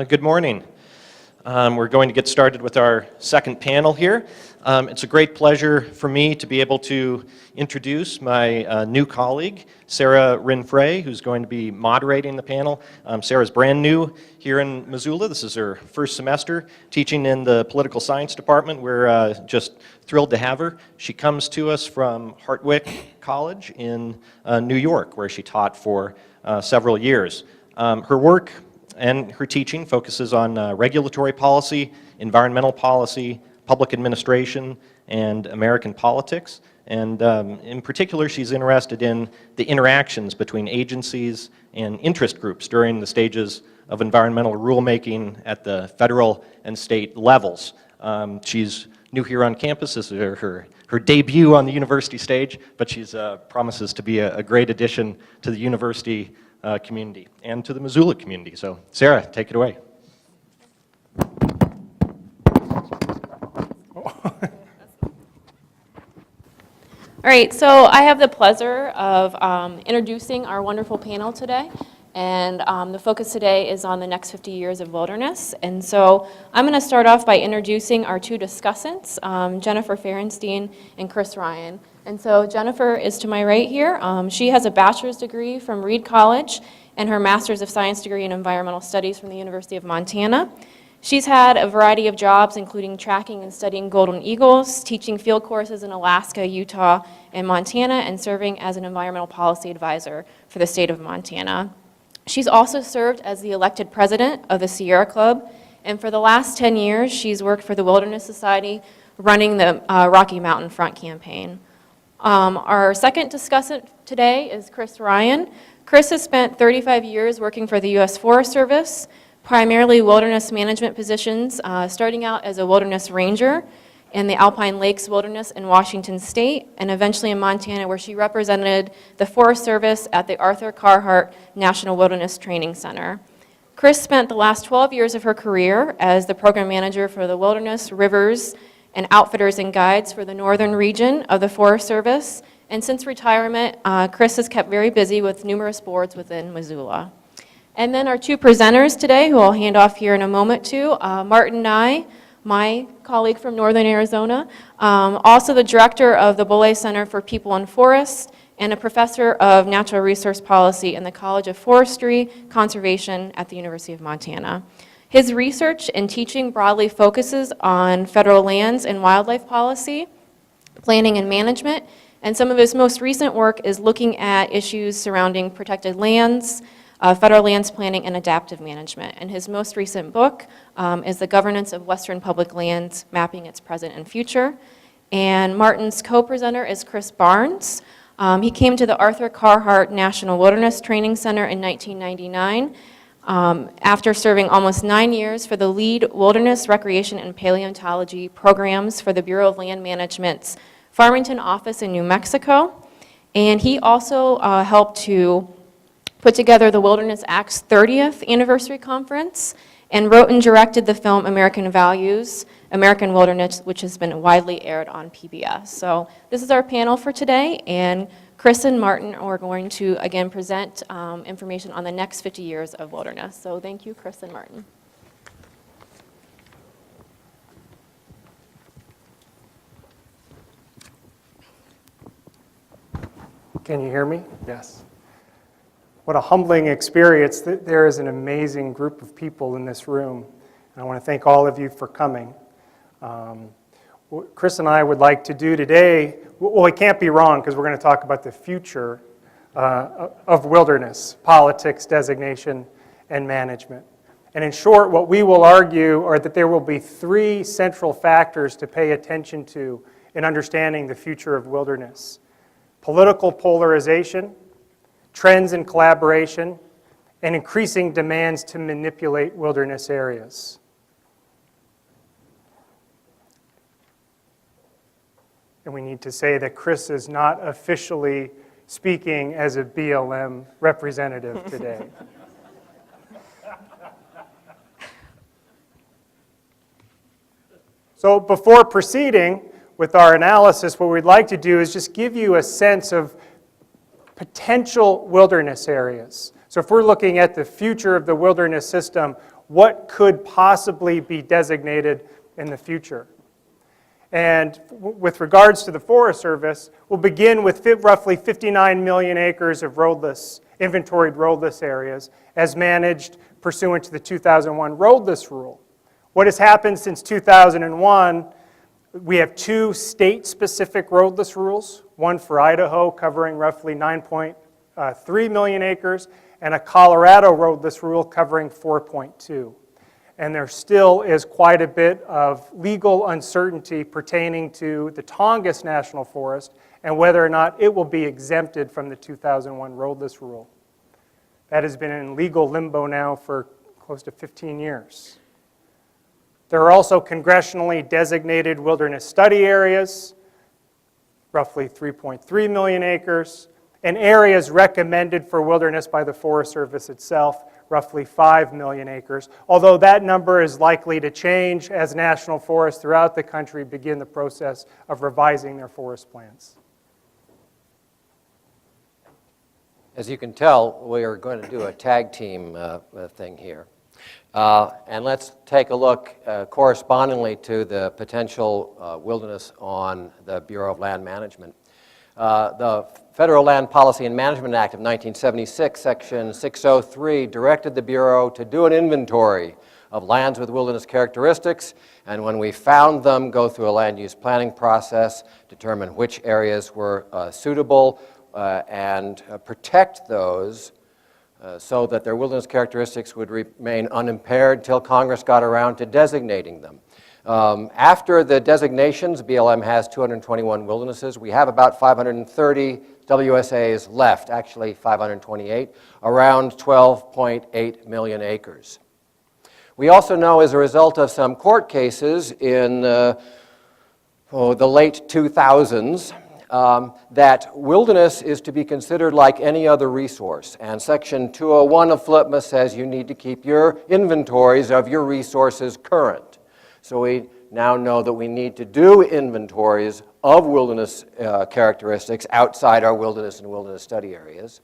Good morning. We're going to get started with our second panel here. It's a great pleasure for me to be able to introduce my new colleague, Sara Rinfret, who's going to be moderating the panel. Sara's brand new here in Missoula. This is her first semester teaching in the political science department. We're just thrilled to have her. She comes to us from Hartwick College in New York, where she taught for several years. Her work and her teaching focuses on regulatory policy, environmental policy, public administration, and American politics. And in particular, she's interested in the interactions between agencies and interest groups during the stages of environmental rulemaking at the federal and state levels. She's new here on campus. This is her debut on the university stage, but she promises to be a great addition to the university community and to the Missoula community. So, Sara, take it away. All right, so I have the pleasure of introducing our wonderful panel today. And the focus today is on the next 50 years of wilderness. And so I'm going to start off by introducing our two discussants, Jennifer Ferenstein and Chris Ryan. And so Jennifer is to my right here. She has a bachelor's degree from Reed College and her master's of science degree in environmental studies from the University of Montana. She's had a variety of jobs, including tracking and studying golden eagles, teaching field courses in Alaska, Utah, and Montana, and serving as an environmental policy advisor for the state of Montana. She's also served as the elected president of the Sierra Club, and for the last 10 years, she's worked for the Wilderness Society, running the Rocky Mountain Front campaign. Our second discussant today is Chris Ryan. Chris has spent 35 years working for the U.S. Forest Service, primarily wilderness management positions, starting out as a wilderness ranger in the Alpine Lakes Wilderness in Washington State, and eventually in Montana, where she represented the Forest Service at the Arthur Carhart National Wilderness Training Center. Chris spent the last 12 years of her career as the program manager for the Wilderness, Rivers, and Outfitters and Guides for the northern region of the Forest Service, and since retirement, Chris has kept very busy with numerous boards within Missoula. And then our two presenters today, who I'll hand off here in a moment to, Martin Nye, my colleague from Northern Arizona, also the director of the Bolle Center for People and Forests, and a professor of natural resource policy in the College of Forestry Conservation at the University of Montana. His research and teaching broadly focuses on federal lands and wildlife policy, planning and management, and some of his most recent work is looking at issues surrounding protected lands, federal lands planning, and adaptive management. And his most recent book is The Governance of Western Public Lands, Mapping Its Present and Future. And Martin's co-presenter is Chris Barnes. He came to the Arthur Carhart National Wilderness Training Center in 1999 after serving almost 9 years for the lead wilderness, recreation, and paleontology programs for the Bureau of Land Management's Farmington office in New Mexico. And he also helped to put together the Wilderness Act's 30th anniversary conference and wrote and directed the film American Values, American Wilderness, which has been widely aired on PBS. So this is our panel for today, and Chris and Martin are going to again present information on the next 50 years of wilderness. So thank you, Chris and Martin. Can you hear me? Yes. What a humbling experience. There is an amazing group of people in this room, and I want to thank all of you for coming. What Chris and I would like to do today, well, it can't be wrong because we're going to talk about the future of wilderness, politics, designation, and management. And in short, what we will argue are that there will be three central factors to pay attention to in understanding the future of wilderness: political polarization, trends in collaboration, and increasing demands to manipulate wilderness areas. And we need to say that Chris is not officially speaking as a BLM representative today. So before proceeding with our analysis, what we'd like to do is just give you a sense of potential wilderness areas. So if we're looking at the future of the wilderness system, what could possibly be designated in the future. And with regards to the Forest Service, we'll begin with roughly 59 million acres of inventoried roadless areas as managed pursuant to the 2001 roadless rule. What has happened since 2001, we have 2 state-specific roadless rules, one for Idaho covering roughly 9.3 million acres, and a Colorado roadless rule covering 4.2. And there still is quite a bit of legal uncertainty pertaining to the Tongass National Forest and whether or not it will be exempted from the 2001 roadless rule. That has been in legal limbo now for close to 15 years. There are also congressionally designated wilderness study areas, roughly 3.3 million acres, and areas recommended for wilderness by the Forest Service itself, roughly 5 million acres, although that number is likely to change as national forests throughout the country begin the process of revising their forest plans. As you can tell, we are going to do a tag team thing here. And let's take a look correspondingly to the potential wilderness on the Bureau of Land Management. The Federal Land Policy and Management Act of 1976, Section 603, directed the Bureau to do an inventory of lands with wilderness characteristics, and when we found them, go through a land use planning process, determine which areas were suitable, and protect those so that their wilderness characteristics would remain unimpaired till Congress got around to designating them. After the designations, BLM has 221 wildernesses. We have about 530 WSAs left, actually 528, around 12.8 million acres. We also know as a result of some court cases in the late 2000s that wilderness is to be considered like any other resource. And Section 201 of FLPMA says you need to keep your inventories of your resources current. So we now know that we need to do inventories of wilderness characteristics outside our wilderness and wilderness study areas.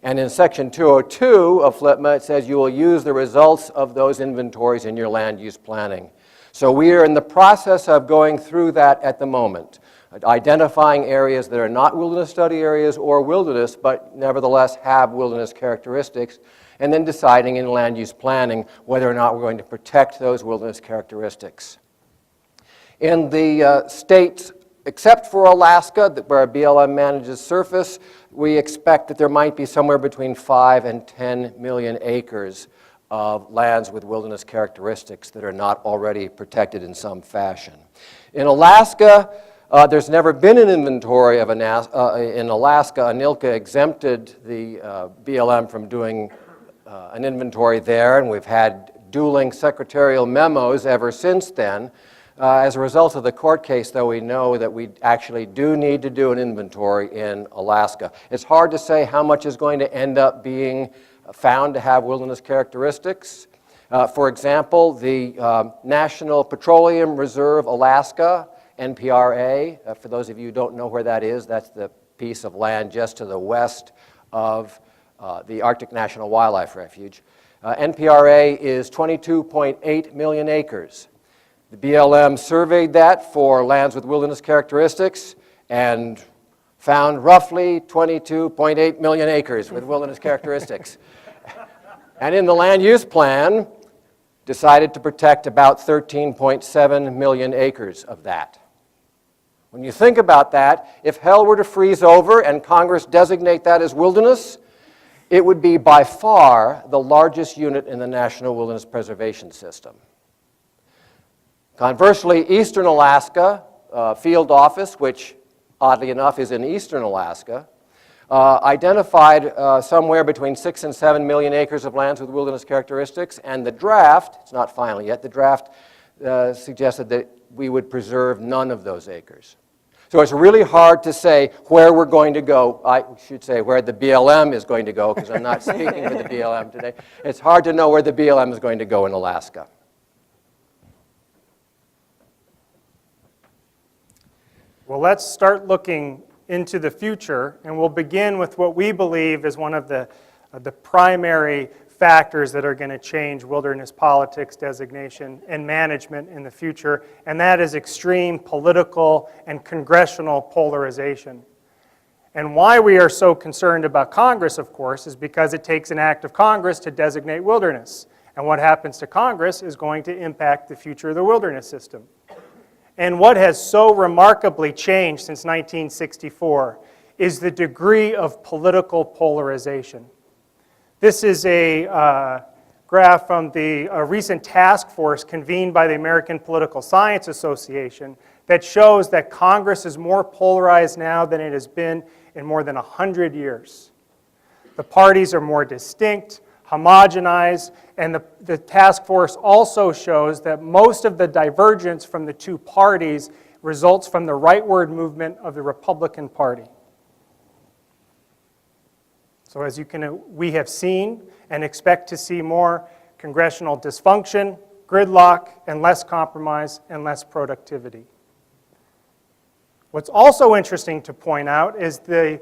And in Section 202 of FLPMA, it says you will use the results of those inventories in your land use planning. So we are in the process of going through that at the moment, identifying areas that are not wilderness study areas or wilderness, but nevertheless have wilderness characteristics, and then deciding in land use planning whether or not we're going to protect those wilderness characteristics. In the states, except for Alaska, where BLM manages surface, we expect that there might be somewhere between 5 and 10 million acres of lands with wilderness characteristics that are not already protected in some fashion. In Alaska, there's never been an inventory of in Alaska. ANILCA exempted the BLM from doing an inventory there, and we've had dueling secretarial memos ever since then. As a result of the court case, though, we know that we actually do need to do an inventory in Alaska. It's hard to say how much is going to end up being found to have wilderness characteristics. For example, the National Petroleum Reserve Alaska, NPRA, for those of you who don't know where that is, that's the piece of land just to the west of the Arctic National Wildlife Refuge. NPRA is 22.8 million acres. The BLM surveyed that for lands with wilderness characteristics and found roughly 22.8 million acres with wilderness characteristics. And in the land use plan, decided to protect about 13.7 million acres of that. When you think about that, if hell were to freeze over and Congress designate that as wilderness, it would be by far the largest unit in the National Wilderness Preservation System. Conversely, Eastern Alaska Field Office, which oddly enough is in Eastern Alaska, identified somewhere between 6 and 7 million acres of lands with wilderness characteristics, and the draft, it's not final yet, the draft suggested that we would preserve none of those acres. So it's really hard to say where we're going to go. I should say where the BLM is going to go, because I'm not speaking for the BLM today. It's hard to know where the BLM is going to go in Alaska. Well, let's start looking into the future, and we'll begin with what we believe is one of the primary factors that are going to change wilderness politics, designation, and management in the future, and that is extreme political and congressional polarization. And why we are so concerned about Congress, of course, is because it takes an act of Congress to designate wilderness. And what happens to Congress is going to impact the future of the wilderness system. And what has so remarkably changed since 1964 is the degree of political polarization. This is a graph from the recent task force convened by the American Political Science Association that shows that Congress is more polarized now than it has been in more than 100 years. The parties are more distinct, homogenized, and the task force also shows that most of the divergence from the two parties results from the rightward movement of the Republican Party. So as we have seen and expect to see more congressional dysfunction, gridlock, and less compromise and less productivity. What's also interesting to point out is the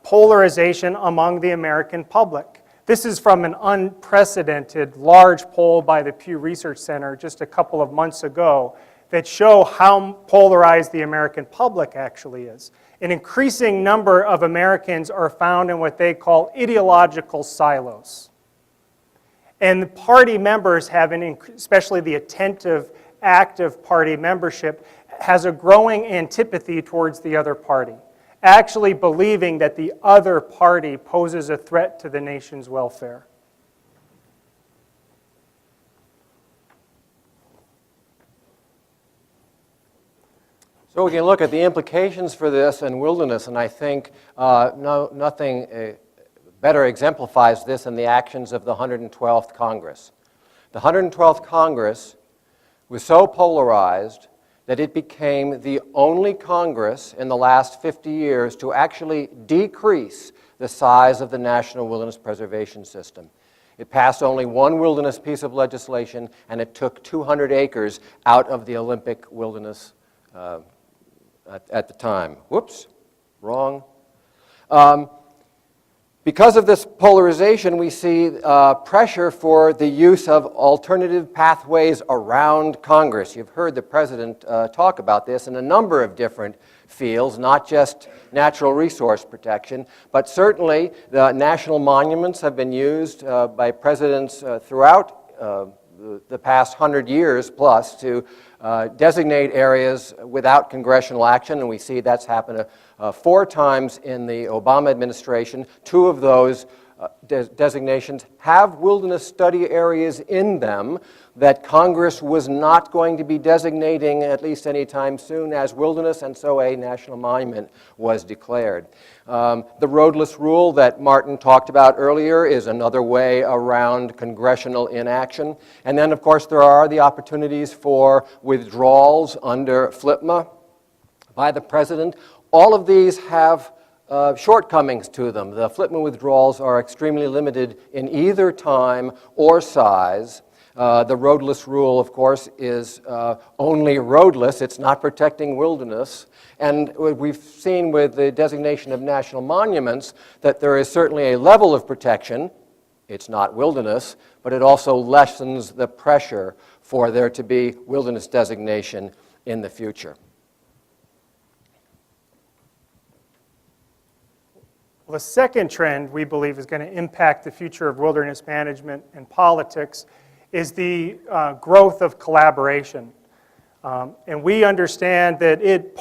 polarization among the American public. This is from an unprecedented large poll by the Pew Research Center just a couple of months ago that show how polarized the American public actually is. An increasing number of Americans are found in what they call ideological silos. And the party members have, especially the attentive, active party membership, has a growing antipathy towards the other party, actually believing that the other party poses a threat to the nation's welfare. So we can look at the implications for this in wilderness, and I think nothing better exemplifies this than the actions of the 112th Congress. The 112th Congress was so polarized that it became the only Congress in the last 50 years to actually decrease the size of the National Wilderness Preservation System. It passed only one wilderness piece of legislation, and it took 200 acres out of the Olympic wilderness at the time. Whoops, wrong. Because of this polarization, we see pressure for the use of alternative pathways around Congress. You've heard the President talk about this in a number of different fields, not just natural resource protection, but certainly the national monuments have been used by presidents throughout the past 100 years plus to designate areas without congressional action, and we see that's happened 4 times in the Obama administration. 2 of those designations have wilderness study areas in them that Congress was not going to be designating, at least anytime soon, as wilderness, and so a national monument was declared. The roadless rule that Martin talked about earlier is another way around congressional inaction. And then, of course, there are the opportunities for withdrawals under FLIPMA by the President. All of these have shortcomings to them. The FLIPMA withdrawals are extremely limited in either time or size. The roadless rule, of course, is only roadless. It's not protecting wilderness. And we've seen with the designation of national monuments that there is certainly a level of protection. It's not wilderness, but it also lessens the pressure for there to be wilderness designation in the future. Well, the second trend we believe is going to impact the future of wilderness management and politics is the growth of collaboration. And we understand that it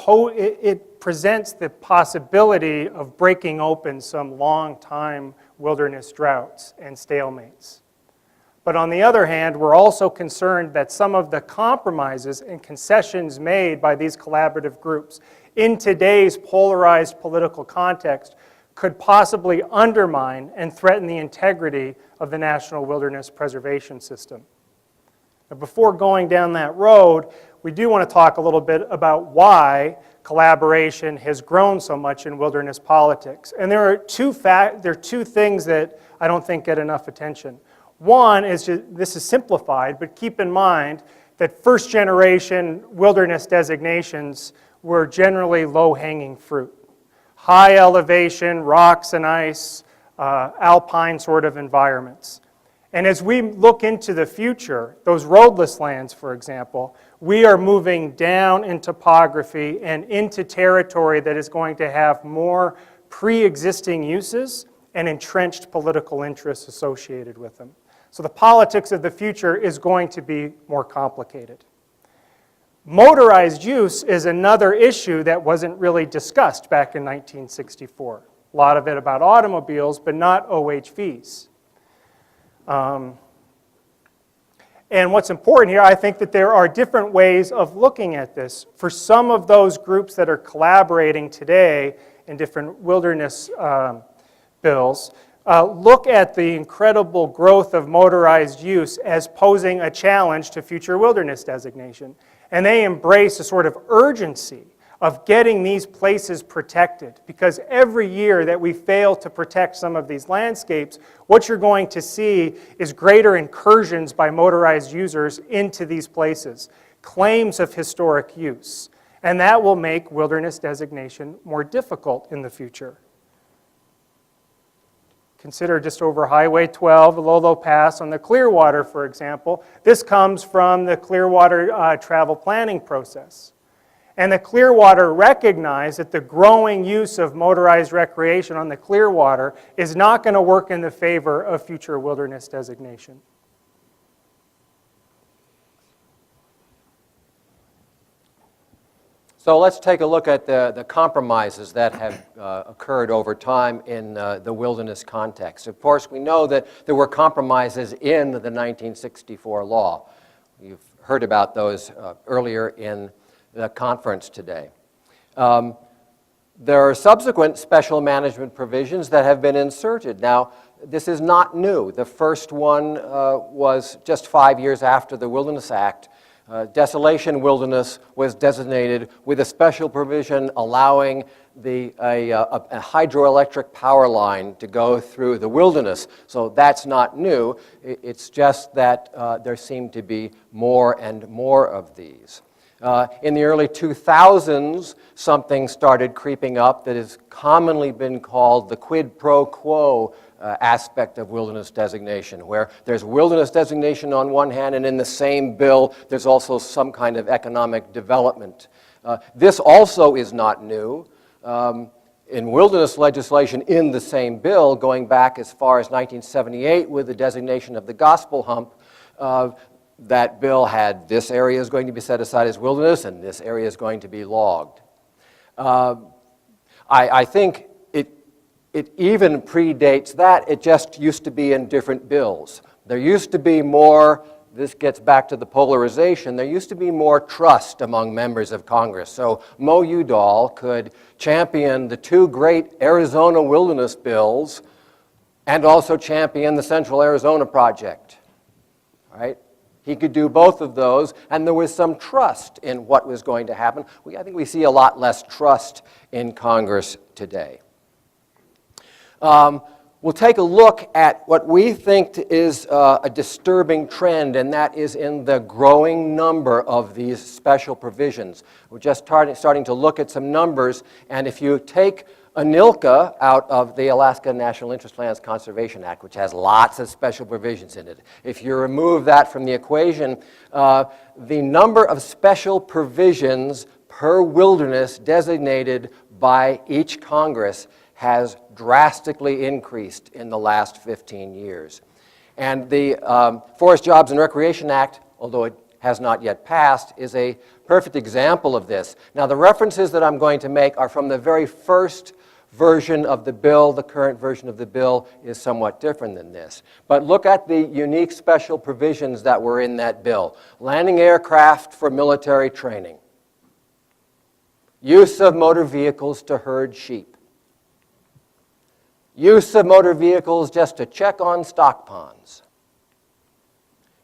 presents the possibility of breaking open some long-time wilderness droughts and stalemates. But on the other hand, we're also concerned that some of the compromises and concessions made by these collaborative groups in today's polarized political context could possibly undermine and threaten the integrity of the National Wilderness Preservation System. Now, before going down that road, we do want to talk a little bit about why collaboration has grown so much in wilderness politics. And there are two things that I don't think get enough attention. One is this is simplified, but keep in mind that first-generation wilderness designations were generally low-hanging fruit. High elevation, rocks and ice, alpine sort of environments. And as we look into the future, those roadless lands, for example, we are moving down in topography and into territory that is going to have more pre-existing uses and entrenched political interests associated with them. So the politics of the future is going to be more complicated. Motorized use is another issue that wasn't really discussed back in 1964. A lot of it about automobiles, but not OHVs. And what's important here, I think that there are different ways of looking at this. For some of those groups that are collaborating today in different wilderness bills, look at the incredible growth of motorized use as posing a challenge to future wilderness designation. And they embrace a sort of urgency of getting these places protected. Because every year that we fail to protect some of these landscapes, what you're going to see is greater incursions by motorized users into these places, claims of historic use. And that will make wilderness designation more difficult in the future. Consider just over Highway 12, the Lolo Pass on the Clearwater, for example. This comes from the Clearwater travel planning process. And the Clearwater recognized that the growing use of motorized recreation on the Clearwater is not going to work in the favor of future wilderness designation. So let's take a look at the compromises that have occurred over time in the wilderness context. Of course, we know that there were compromises in the 1964 law. You've heard about those earlier in the conference today. There are subsequent special management provisions that have been inserted. Now, this is not new. The first one was just 5 years after the Wilderness Act. Desolation wilderness was designated with a special provision allowing a hydroelectric power line to go through the wilderness. So that's not new. It's just that there seem to be more and more of these. In the early 2000s, something started creeping up that has commonly been called the quid pro quo aspect of wilderness designation, where there's wilderness designation on one hand, and in the same bill, there's also some kind of economic development. This also is not new. In wilderness legislation in the same bill, going back as far as 1978 with the designation of the gospel hump, that bill had this area is going to be set aside as wilderness and this area is going to be logged. I think it even predates that. It just used to be in different bills. There used to be more, this gets back to the polarization, there used to be more trust among members of Congress. So Mo Udall could champion the two great Arizona wilderness bills and also champion the Central Arizona Project, right? He could do both of those, and there was some trust in what was going to happen. I think we see a lot less trust in Congress today. We'll take a look at what we think is a disturbing trend, and that is in the growing number of these special provisions. We're just starting to look at some numbers, and if you take ANILCA out of the Alaska National Interest Lands Conservation Act, which has lots of special provisions in it. If you remove that from the equation, the number of special provisions per wilderness designated by each Congress has drastically increased in the last 15 years. And the Forest Jobs and Recreation Act, although it has not yet passed, is a perfect example of this. Now, the references that I'm going to make are from the very first version of the bill. The current version of the bill is somewhat different than this. But look at the unique special provisions that were in that bill. Landing aircraft for military training. Use of motor vehicles to herd sheep. Use of motor vehicles just to check on stock ponds.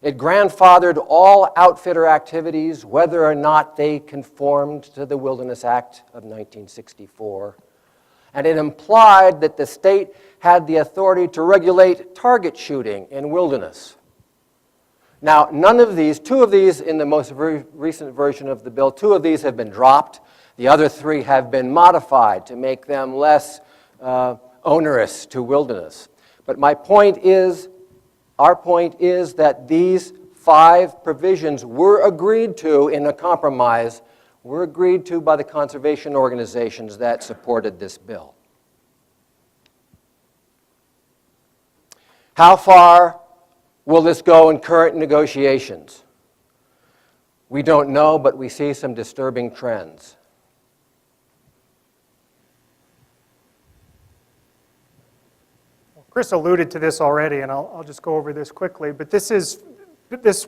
It grandfathered all outfitter activities, whether or not they conformed to the Wilderness Act of 1964. And it implied that the state had the authority to regulate target shooting in wilderness. Now, none of these, two of these in the most recent version of the bill, two of these have been dropped. The other three have been modified to make them less onerous to wilderness. But my point is, Our point is that these 5 provisions were agreed to in a compromise, were agreed to by the conservation organizations that supported this bill. How far will this go in current negotiations? We don't know, but we see some disturbing trends. Chris alluded to this already, and I'll just go over this quickly, but this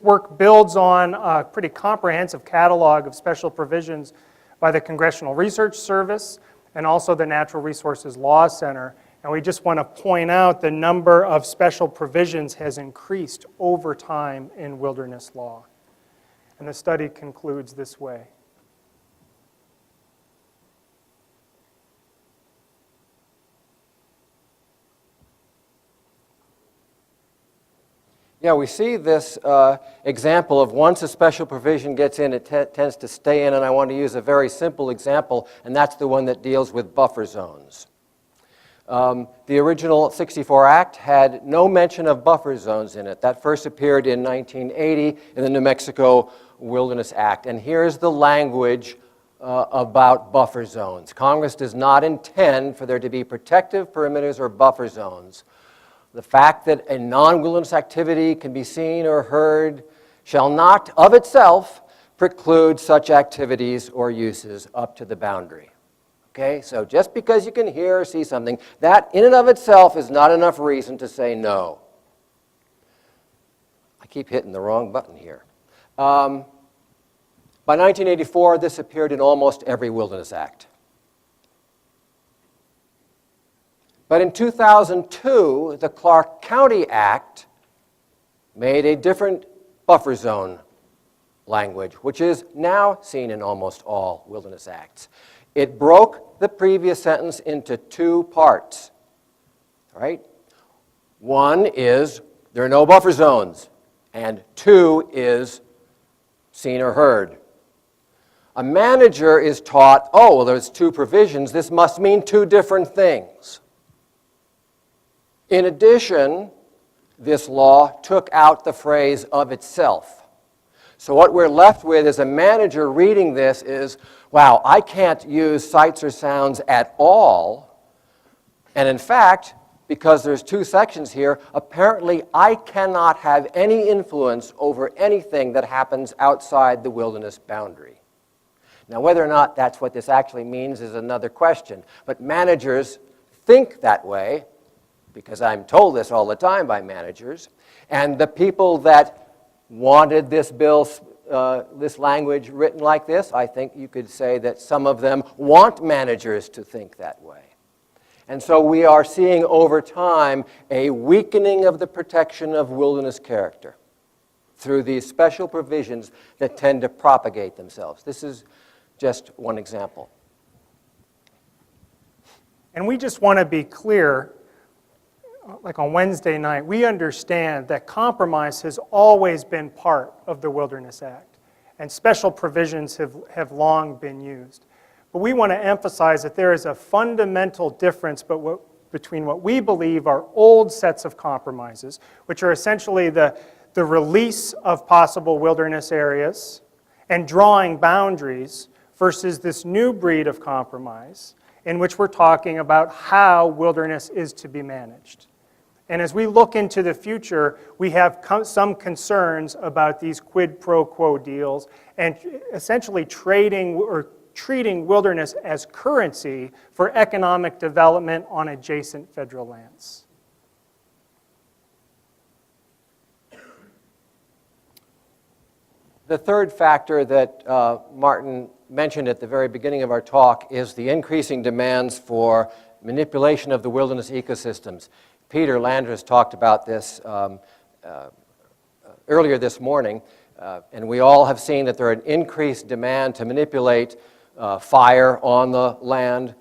work builds on a pretty comprehensive catalog of special provisions by the Congressional Research Service and also the Natural Resources Law Center. And we just want to point out the number of special provisions has increased over time in wilderness law. And the study concludes this way. Yeah, we see this example of once a special provision gets in, it tends to stay in, and I want to use a very simple example, and that's the one that deals with buffer zones. The original 64 Act had no mention of buffer zones in it. That first appeared in 1980 in the New Mexico Wilderness Act, and here's the language about buffer zones. Congress does not intend for there to be protective perimeters or buffer zones. The fact that a non-wilderness activity can be seen or heard shall not, of itself, preclude such activities or uses up to the boundary. Okay, so just because you can hear or see something, that in and of itself is not enough reason to say no. I keep hitting the wrong button here. By 1984, this appeared in almost every Wilderness Act. But in 2002, the Clark County Act made a different buffer zone language, which is now seen in almost all Wilderness Acts. It broke the previous sentence into 2 parts. All right? 1 is there are no buffer zones, and 2 is seen or heard. A manager is taught, oh, well, there's 2 provisions. This must mean 2 different things. In addition, this law took out the phrase of itself. So what we're left with as a manager reading this is, wow, I can't use sights or sounds at all. And in fact, because there's 2 sections here, apparently I cannot have any influence over anything that happens outside the wilderness boundary. Now, whether or not that's what this actually means is another question. But managers think that way, because I'm told this all the time by managers. And the people that wanted this bill, this language written like this, I think you could say that some of them want managers to think that way. And so we are seeing over time a weakening of the protection of wilderness character through these special provisions that tend to propagate themselves. This is just one example. And we just want to be clear, like on Wednesday night, we understand that compromise has always been part of the Wilderness Act, and special provisions have long been used. But we want to emphasize that there is a fundamental difference between what we believe are old sets of compromises, which are essentially the release of possible wilderness areas and drawing boundaries, versus this new breed of compromise in which we're talking about how wilderness is to be managed. And as we look into the future, we have some concerns about these quid pro quo deals and essentially trading or treating wilderness as currency for economic development on adjacent federal lands. The third factor that Martin mentioned at the very beginning of our talk is the increasing demands for manipulation of the wilderness ecosystems. Peter Landris talked about this earlier this morning, and we all have seen that there are an increased demand to manipulate fire on the land,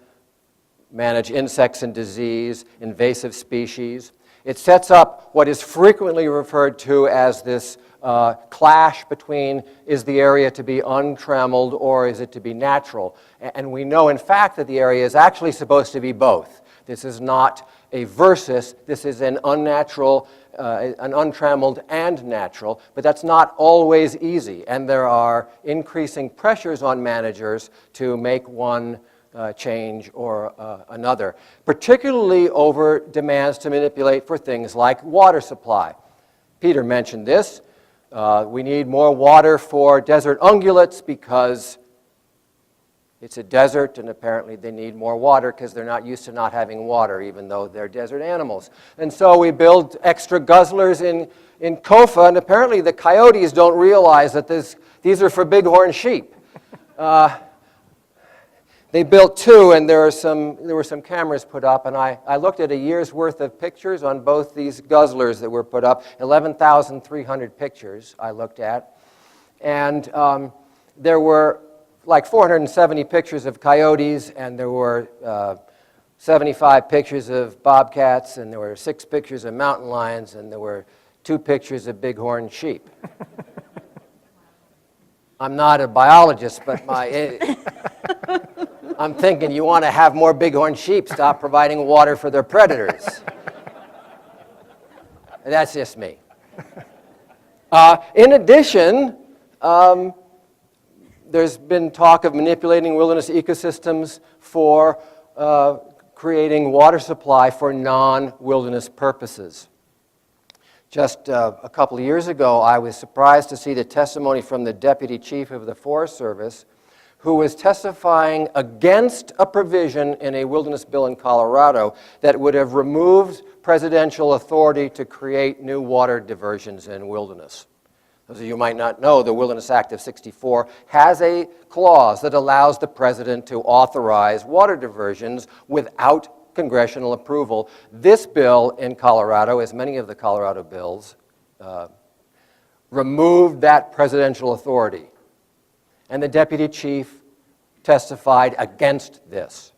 manage insects and disease, invasive species. It sets up what is frequently referred to as this clash between, is the area to be untrammeled or is it to be natural? And we know, in fact, that the area is actually supposed to be both. This is not a versus, this is an unnatural, an untrammeled and natural, but that's not always easy. And there are increasing pressures on managers to make one change or another, particularly over demands to manipulate for things like water supply. Peter mentioned this. We need more water for desert ungulates because it's a desert, and apparently they need more water because they're not used to not having water, even though they're desert animals. And so we build extra guzzlers in Kofa, and apparently the coyotes don't realize that these are for bighorn sheep. They built two, and there were some cameras put up, and I looked at a year's worth of pictures on both these guzzlers that were put up, 11,300 pictures I looked at. And there were like 470 pictures of coyotes, and there were 75 pictures of bobcats, and there were 6 pictures of mountain lions, and there were 2 pictures of bighorn sheep. I'm not a biologist, but I'm thinking you want to have more bighorn sheep stop providing water for their predators. That's just me. In addition, there's been talk of manipulating wilderness ecosystems for creating water supply for non-wilderness purposes. Just a couple of years ago, I was surprised to see the testimony from the Deputy Chief of the Forest Service, who was testifying against a provision in a wilderness bill in Colorado that would have removed presidential authority to create new water diversions in wilderness. As you might not know, the Wilderness Act of '64 has a clause that allows the president to authorize water diversions without congressional approval. This bill in Colorado, as many of the Colorado bills, removed that presidential authority. And the deputy chief testified against this,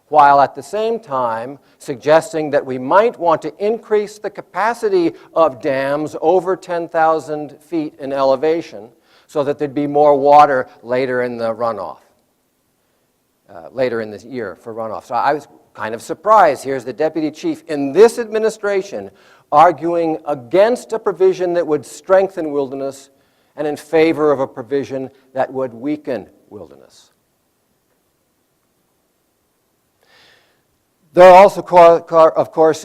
while at the same time suggesting that we might want to increase the capacity of dams over 10,000 feet in elevation so that there'd be more water later in the runoff, later in the year for runoff. So I was kind of surprised. Here's the deputy chief in this administration arguing against a provision that would strengthen wilderness and in favor of a provision that would weaken wilderness. There are also, of course,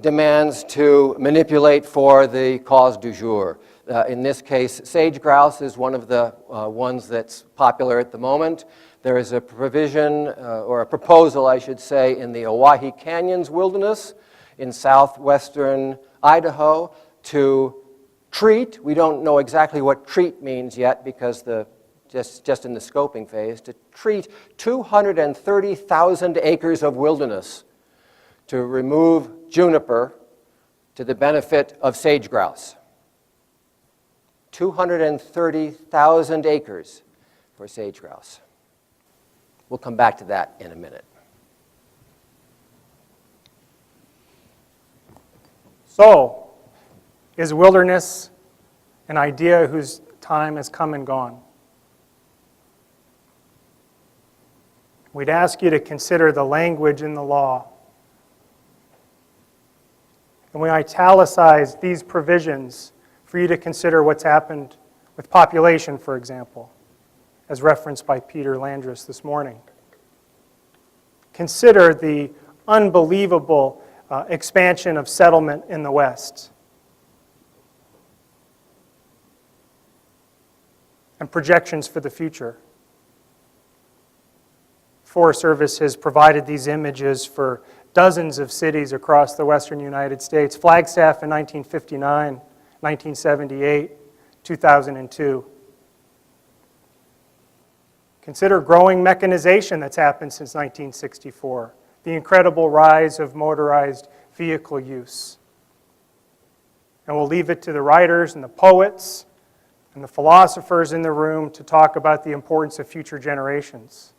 demands to manipulate for the cause du jour. In this case, sage grouse is one of the ones that's popular at the moment. There is a provision, or a proposal, I should say, in the Owyhee Canyons Wilderness in southwestern Idaho to treat, we don't know exactly what treat means yet because just in the scoping phase, to treat 230,000 acres of wilderness to remove juniper to the benefit of sage grouse. 230,000 acres for sage grouse. We'll come back to that in a minute. So, is wilderness an idea whose time has come and gone? We'd ask you to consider the language in the law. And we italicize these provisions for you to consider what's happened with population, for example, as referenced by Peter Landris this morning. Consider the unbelievable expansion of settlement in the West. And projections for the future. Forest Service has provided these images for dozens of cities across the western United States. Flagstaff in 1959, 1978, 2002. Consider growing mechanization that's happened since 1964, the incredible rise of motorized vehicle use. And we'll leave it to the writers and the poets and the philosophers in the room to talk about the importance of future generations.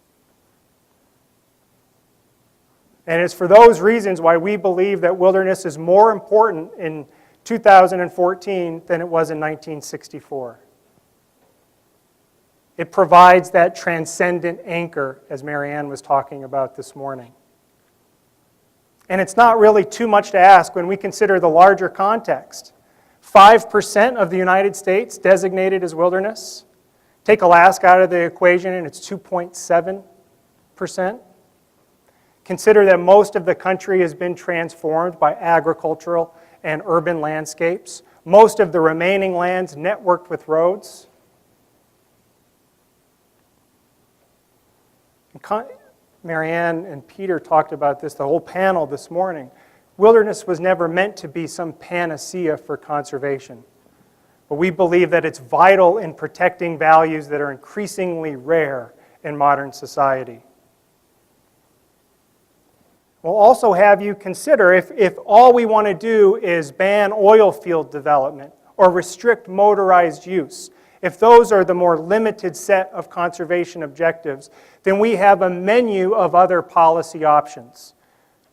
And it's for those reasons why we believe that wilderness is more important in 2014 than it was in 1964. It provides that transcendent anchor, as Marianne was talking about this morning. And it's not really too much to ask when we consider the larger context. 5% of the United States designated as wilderness. Take Alaska out of the equation and it's 2.7%. Consider that most of the country has been transformed by agricultural and urban landscapes. Most of the remaining lands networked with roads. Marianne and Peter talked about this, the whole panel this morning. Wilderness was never meant to be some panacea for conservation. But we believe that it's vital in protecting values that are increasingly rare in modern society. We'll also have you consider if all we want to do is ban oil field development or restrict motorized use, if those are the more limited set of conservation objectives, then we have a menu of other policy options.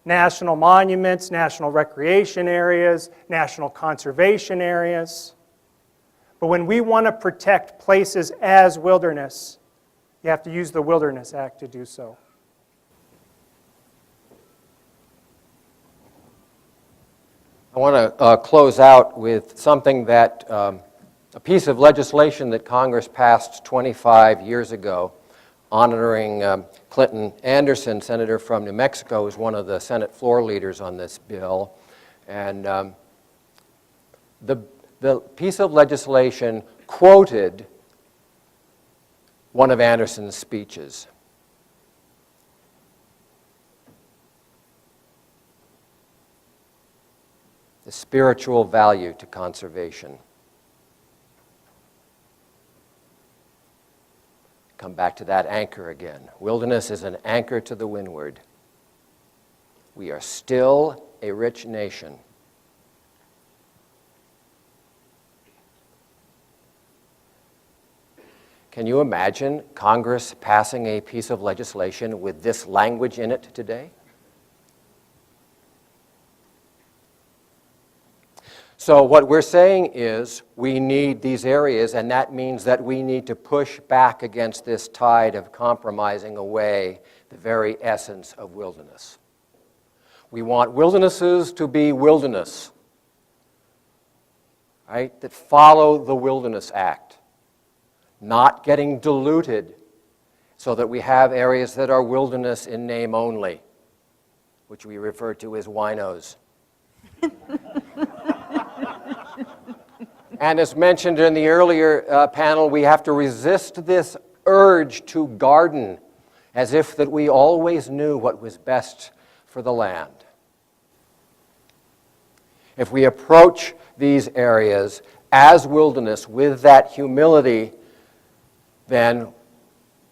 National monuments, national recreation areas, national conservation areas. But when we want to protect places as wilderness, you have to use the Wilderness Act to do so. I want to close out with something that a piece of legislation that Congress passed 25 years ago, honoring Clinton Anderson, senator from New Mexico, who's one of the Senate floor leaders on this bill. And the piece of legislation quoted one of Anderson's speeches. The spiritual value to conservation. Come back to that anchor again. Wilderness is an anchor to the windward. We are still a rich nation. Can you imagine Congress passing a piece of legislation with this language in it today? So what we're saying is we need these areas, and that means that we need to push back against this tide of compromising away the very essence of wilderness. We want wildernesses to be wilderness, right, that follow the Wilderness Act, not getting diluted so that we have areas that are wilderness in name only, which we refer to as winos. And as mentioned in the earlier panel, we have to resist this urge to garden as if that we always knew what was best for the land. If we approach these areas as wilderness with that humility, then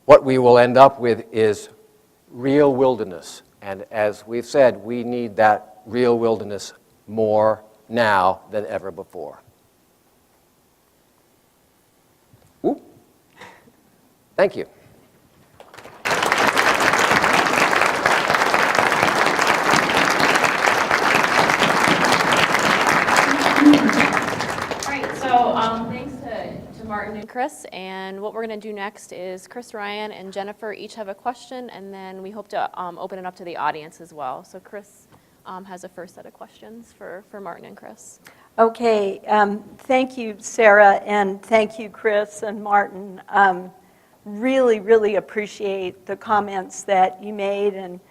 what we will end up with is real wilderness. And as we've said, we need that real wilderness more now than ever before. Ooh. Thank you. Thanks to Martin and Chris, and what we're going to do next is Chris, Ryan, and Jennifer each have a question, and then we hope to open it up to the audience as well. So Chris has a first set of questions for Martin and Chris. Okay, thank you, Sarah, and thank you, Chris and Martin. Really, really appreciate the comments that you made and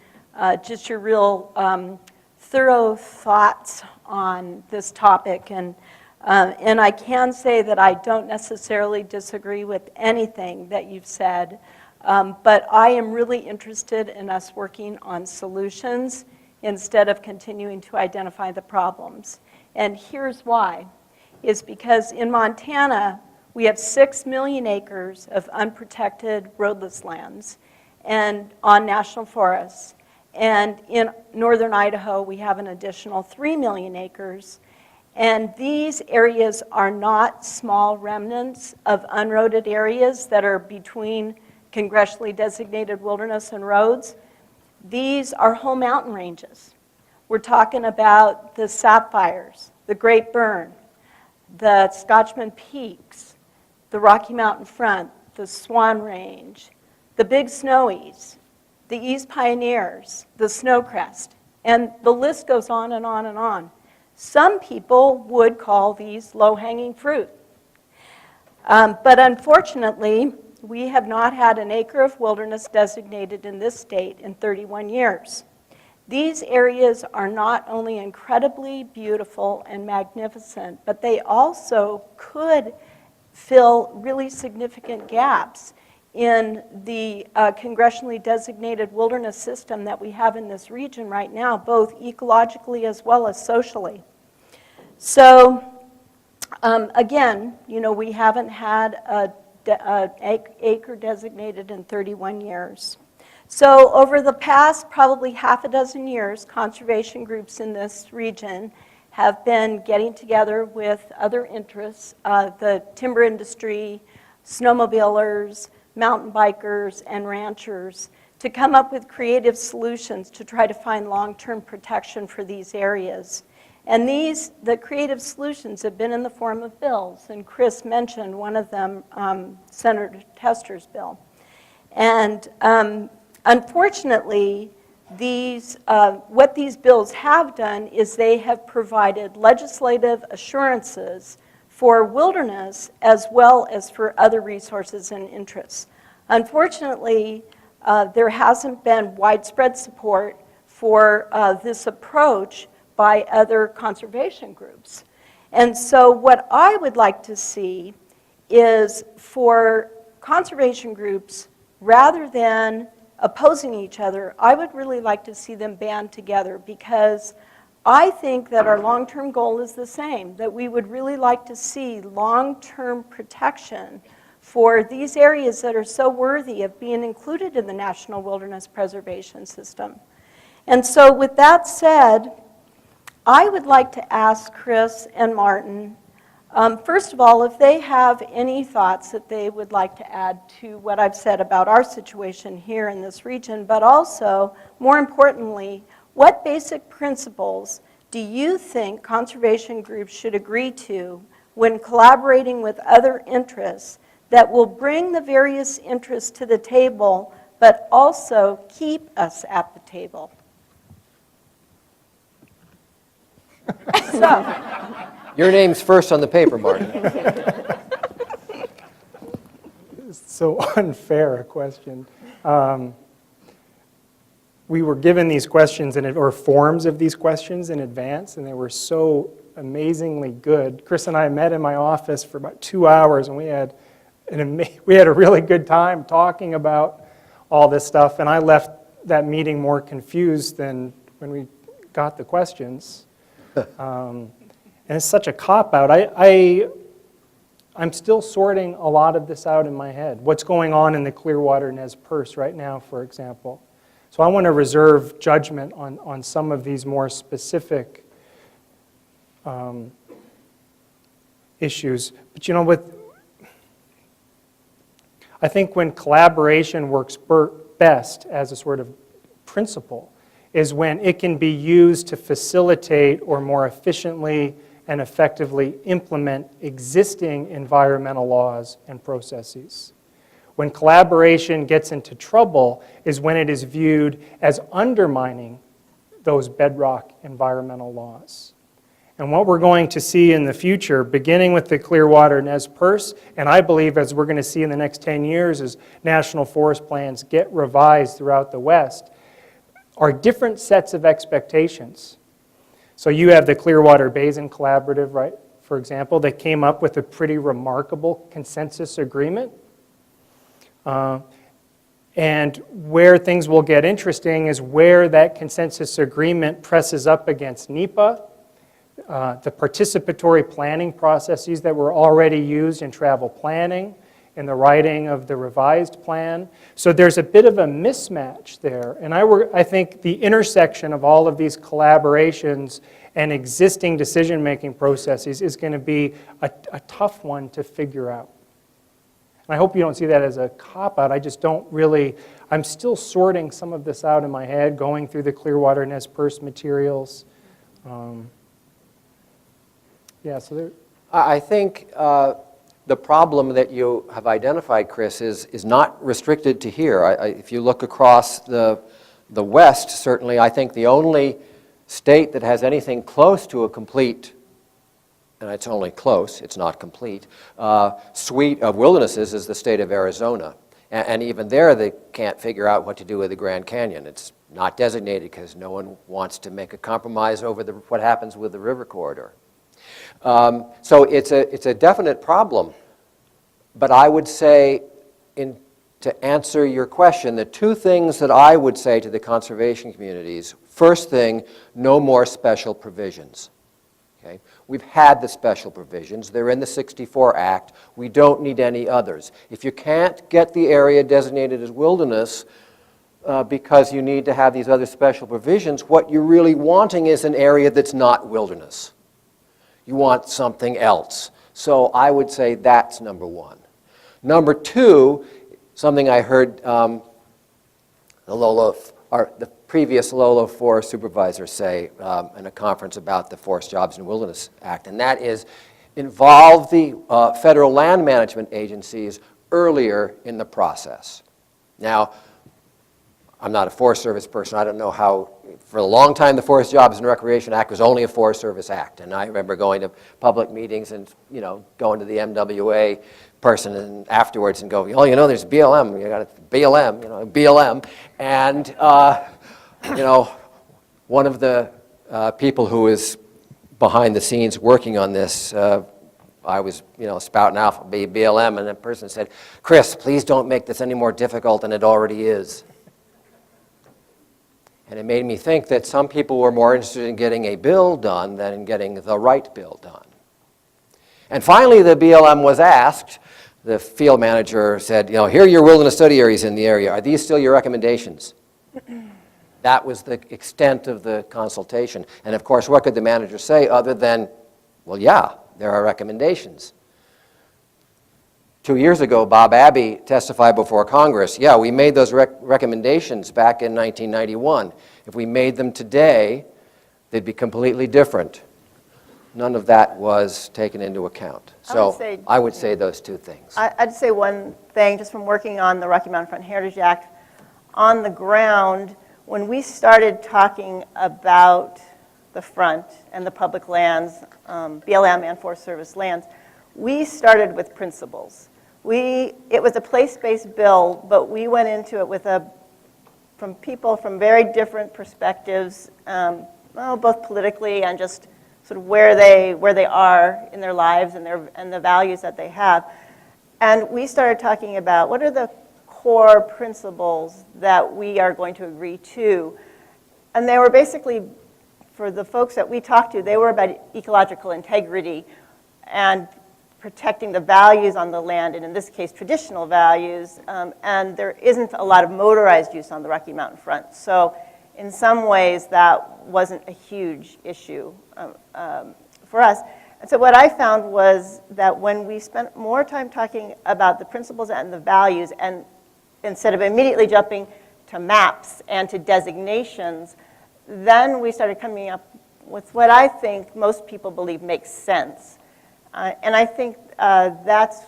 just your real thorough thoughts on this topic. And I can say that I don't necessarily disagree with anything that you've said, but I am really interested in us working on solutions instead of continuing to identify the problems. And here's why, is because in Montana, we have 6 million acres of unprotected roadless lands and on national forests. And in northern Idaho, we have an additional 3 million acres. And these areas are not small remnants of unroaded areas that are between congressionally designated wilderness and roads. These are whole mountain ranges. We're talking about the Sapphires, the Great Burn, the Scotchman Peaks, the Rocky Mountain Front, the Swan Range, the Big Snowies, the East Pioneers, the Snowcrest, and the list goes on and on and on. Some people would call these low-hanging fruit. But unfortunately, we have not had an acre of wilderness designated in this state in 31 years. These areas are not only incredibly beautiful and magnificent, but they also could fill really significant gaps in the congressionally designated wilderness system that we have in this region right now, both ecologically as well as socially. So again, we haven't had an acre designated in 31 years. So over the past probably half a dozen years, conservation groups in this region have been getting together with other interests, the timber industry, snowmobilers, mountain bikers, and ranchers, to come up with creative solutions to try to find long-term protection for these areas. And the creative solutions have been in the form of bills, and Chris mentioned one of them, Senator Tester's bill. And unfortunately, what these bills have done is they have provided legislative assurances for wilderness as well as for other resources and interests. Unfortunately, there hasn't been widespread support for this approach by other conservation groups. And so what I would like to see is for conservation groups, rather than opposing each other, I would really like to see them band together, because I think that our long-term goal is the same, that we would really like to see long-term protection for these areas that are so worthy of being included in the National Wilderness Preservation System. And so with that said, I would like to ask Chris and Martin, first of all, if they have any thoughts that they would like to add to what I've said about our situation here in this region, but also, more importantly, what basic principles do you think conservation groups should agree to when collaborating with other interests that will bring the various interests to the table, but also keep us at the table? So, Your name's first on the paper, Martin. So unfair a question. We were given these questions or forms of these questions in advance, and they were so amazingly good. Chris and I met in my office for about 2 hours, and we had a really good time talking about all this stuff. And I left that meeting more confused than when we got the questions. And it's such a cop-out. I'm still sorting a lot of this out in my head. What's going on in the Clearwater Nez Perce right now, for example. So I want to reserve judgment on some of these more specific issues. But I think when collaboration works best as a sort of principle is when it can be used to facilitate or more efficiently and effectively implement existing environmental laws and processes. When collaboration gets into trouble is when it is viewed as undermining those bedrock environmental laws. And what we're going to see in the future, beginning with the Clearwater Nez Perce, and I believe as we're going to see in the next 10 years as national forest plans get revised throughout the West, are different sets of expectations. So you have the Clearwater Basin Collaborative, right, for example, that came up with a pretty remarkable consensus agreement. And where things will get interesting is where that consensus agreement presses up against NEPA, the participatory planning processes that were already used in travel planning, in the writing of the revised plan. So there's a bit of a mismatch there. And I think the intersection of all of these collaborations and existing decision-making processes is going to be a tough one to figure out. And I hope you don't see that as a cop-out. I just don't really, I'm still sorting some of this out in my head, going through the Clearwater Nez Perce materials. Yeah, so there. I think the problem that you have identified, Chris, is not restricted to here. If you look across the West, certainly I think the only state that has anything close to a complete, and it's only close, it's not complete, suite of wildernesses is the state of Arizona. And even there, they can't figure out what to do with the Grand Canyon. It's not designated because no one wants to make a compromise over what happens with the river corridor. So it's a definite problem. But I would say, to answer your question, the two things that I would say to the conservation communities, first thing, no more special provisions. Okay? We've had the special provisions. They're in the '64 Act. We don't need any others. If you can't get the area designated as wilderness because you need to have these other special provisions, what you're really wanting is an area that's not wilderness. You want something else. So I would say that's number one. Number two, something I heard the previous Lolo Forest supervisor say in a conference about the Forest Jobs and Wilderness Act, and that is involve the federal land management agencies earlier in the process. Now, I'm not a Forest Service person. I don't know how, for a long time, the Forest Jobs and Recreation Act was only a Forest Service Act. And I remember going to public meetings and, going to the MWA person and afterwards and go, there's BLM. You got BLM, BLM. And, one of the people who is behind the scenes working on this, I was, spouting out BLM, and that person said, "Chris, please don't make this any more difficult than it already is." And it made me think that some people were more interested in getting a bill done than in getting the right bill done. And finally, the BLM was asked. The field manager said, here are your wilderness study areas in the area. Are these still your recommendations? That was the extent of the consultation. And of course, what could the manager say other than, well, yeah, there are recommendations. 2 years ago, Bob Abbey testified before Congress. Yeah, we made those recommendations back in 1991. If we made them today, they'd be completely different. None of that was taken into account. So I would say those two things. I'd say one thing, just from working on the Rocky Mountain Front Heritage Act, on the ground, when we started talking about the front and the public lands, BLM and Forest Service lands, we started with principles. It was a place-based bill, but we went into it with from people from very different perspectives, both politically and just sort of where they are in their lives and the values that they have. And we started talking about what are the core principles that we are going to agree to. And they were basically, for the folks that we talked to, they were about ecological integrity and protecting the values on the land, and in this case, traditional values, and there isn't a lot of motorized use on the Rocky Mountain front. So in some ways, that wasn't a huge issue for us. And so what I found was that when we spent more time talking about the principles and the values, and instead of immediately jumping to maps and to designations, then we started coming up with what I think most people believe makes sense. And I think that's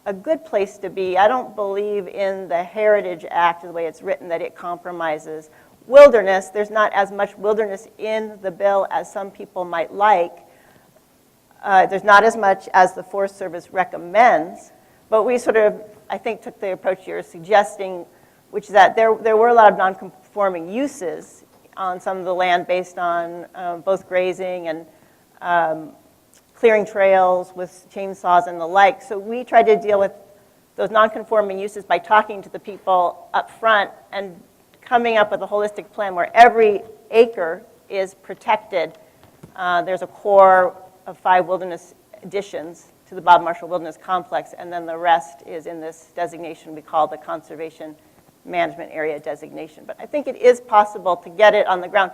a good place to be. I don't believe in the Heritage Act, the way it's written, that it compromises wilderness. There's not as much wilderness in the bill as some people might like. There's not as much as the Forest Service recommends, but we sort of, I think, took the approach you're suggesting, which is that there were a lot of non-conforming uses on some of the land based on both grazing and clearing trails with chainsaws and the like. So we tried to deal with those non-conforming uses by talking to the people up front and coming up with a holistic plan where every acre is protected. There's a core of 5 wilderness additions to the Bob Marshall Wilderness Complex, and then the rest is in this designation we call the Conservation Management Area designation. But I think it is possible to get it on the ground.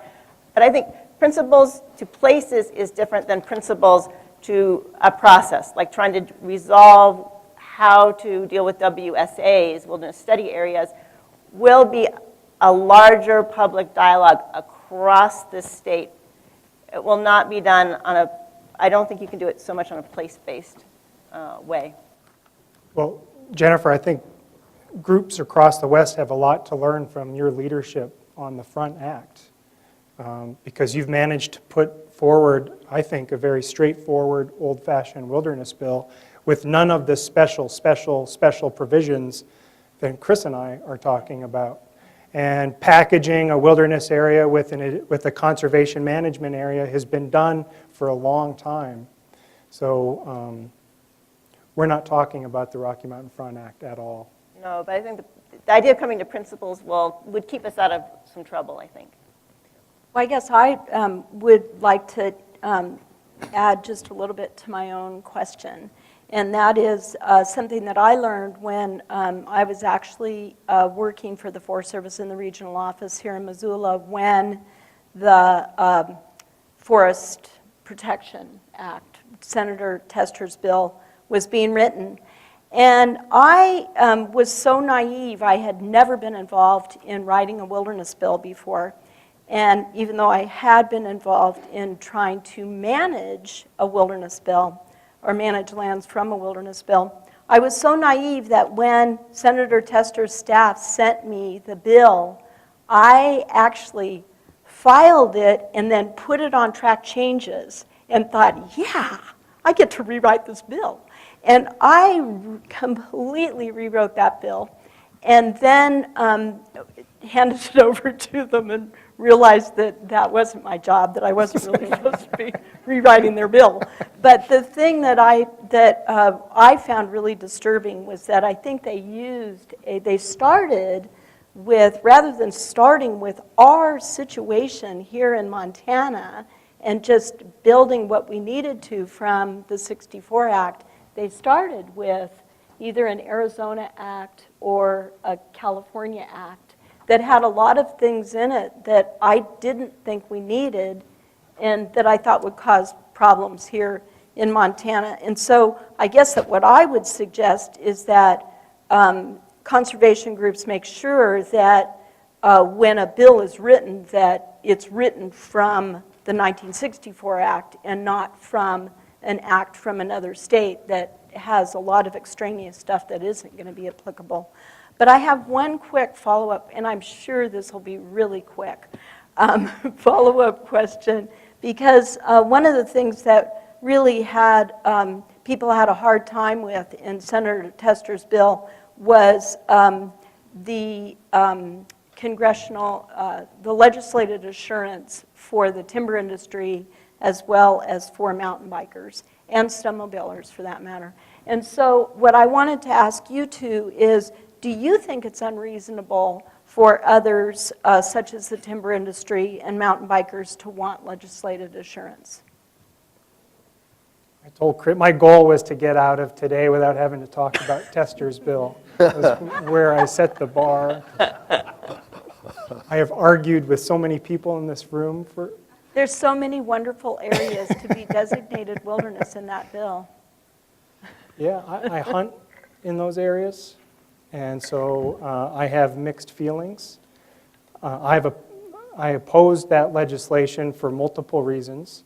But I think principles to places is different than principles to a process, like trying to resolve how to deal with WSAs, wilderness study areas, will be a larger public dialogue across the state. It will not be done on a, I don't think you can do it so much on a place-based way. Well, Jennifer, I think groups across the West have a lot to learn from your leadership on the Front Act, because you've managed to put forward, I think, a very straightforward, old-fashioned wilderness bill with none of the special provisions that Chris and I are talking about. And packaging a wilderness area with a conservation management area has been done for a long time. So we're not talking about the Rocky Mountain Front Act at all. No, but I think the idea of coming to principles would keep us out of some trouble, I think. Well, I guess I would like to add just a little bit to my own question. And that is something that I learned when I was actually working for the Forest Service in the regional office here in Missoula when the Forest Protection Act, Senator Tester's bill, was being written. And I was so naive. I had never been involved in writing a wilderness bill before. And even though I had been involved in trying to manage a wilderness bill, or manage lands from a wilderness bill, I was so naive that when Senator Tester's staff sent me the bill, I actually filed it and then put it on track changes and thought, yeah, I get to rewrite this bill. And I completely rewrote that bill and then handed it over to them and realized that that wasn't my job, that I wasn't really supposed to be rewriting their bill. But the thing that I found really disturbing was that I think they started with, rather than starting with our situation here in Montana and just building what we needed to from the 64 Act, they started with either an Arizona Act or a California Act that had a lot of things in it that I didn't think we needed and that I thought would cause problems here in Montana. And so I guess that what I would suggest is that conservation groups make sure that when a bill is written, that it's written from the 1964 Act and not from an act from another state that has a lot of extraneous stuff that isn't going to be applicable. But I have one quick follow-up, and I'm sure this will be really quick, follow-up question, because one of the things that really had people had a hard time with in Senator Tester's bill was the congressional, the legislative assurance for the timber industry as well as for mountain bikers and snowmobilers for that matter. And so what I wanted to ask you two is, do you think it's unreasonable for others, such as the timber industry and mountain bikers, to want legislative assurance? I told Chris, my goal was to get out of today without having to talk about Tester's bill. That was where I set the bar. I have argued with so many people in this room for... There's so many wonderful areas to be designated wilderness in that bill. Yeah, I hunt in those areas. And so I have mixed feelings. I opposed that legislation for multiple reasons,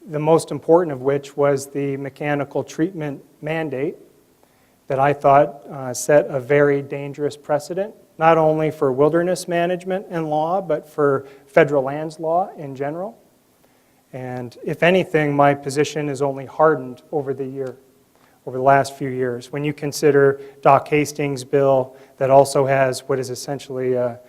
the most important of which was the mechanical treatment mandate that I thought set a very dangerous precedent, not only for wilderness management and law, but for federal lands law in general. And if anything, my position has only hardened over the last few years. When you consider Doc Hastings' bill that also has what is essentially a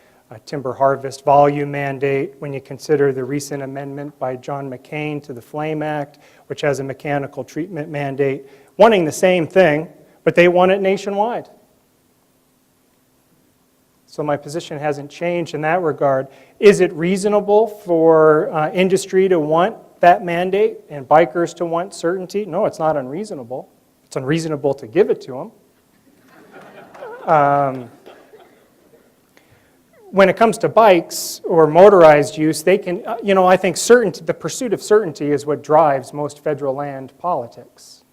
timber harvest volume mandate, when you consider the recent amendment by John McCain to the Flame Act, which has a mechanical treatment mandate, wanting the same thing, but they want it nationwide. So my position hasn't changed in that regard. Is it reasonable for industry to want that mandate and bikers to want certainty? No, it's not unreasonable. It's unreasonable to give it to them. When it comes to bikes or motorized use, they can, I think the pursuit of certainty is what drives most federal land politics.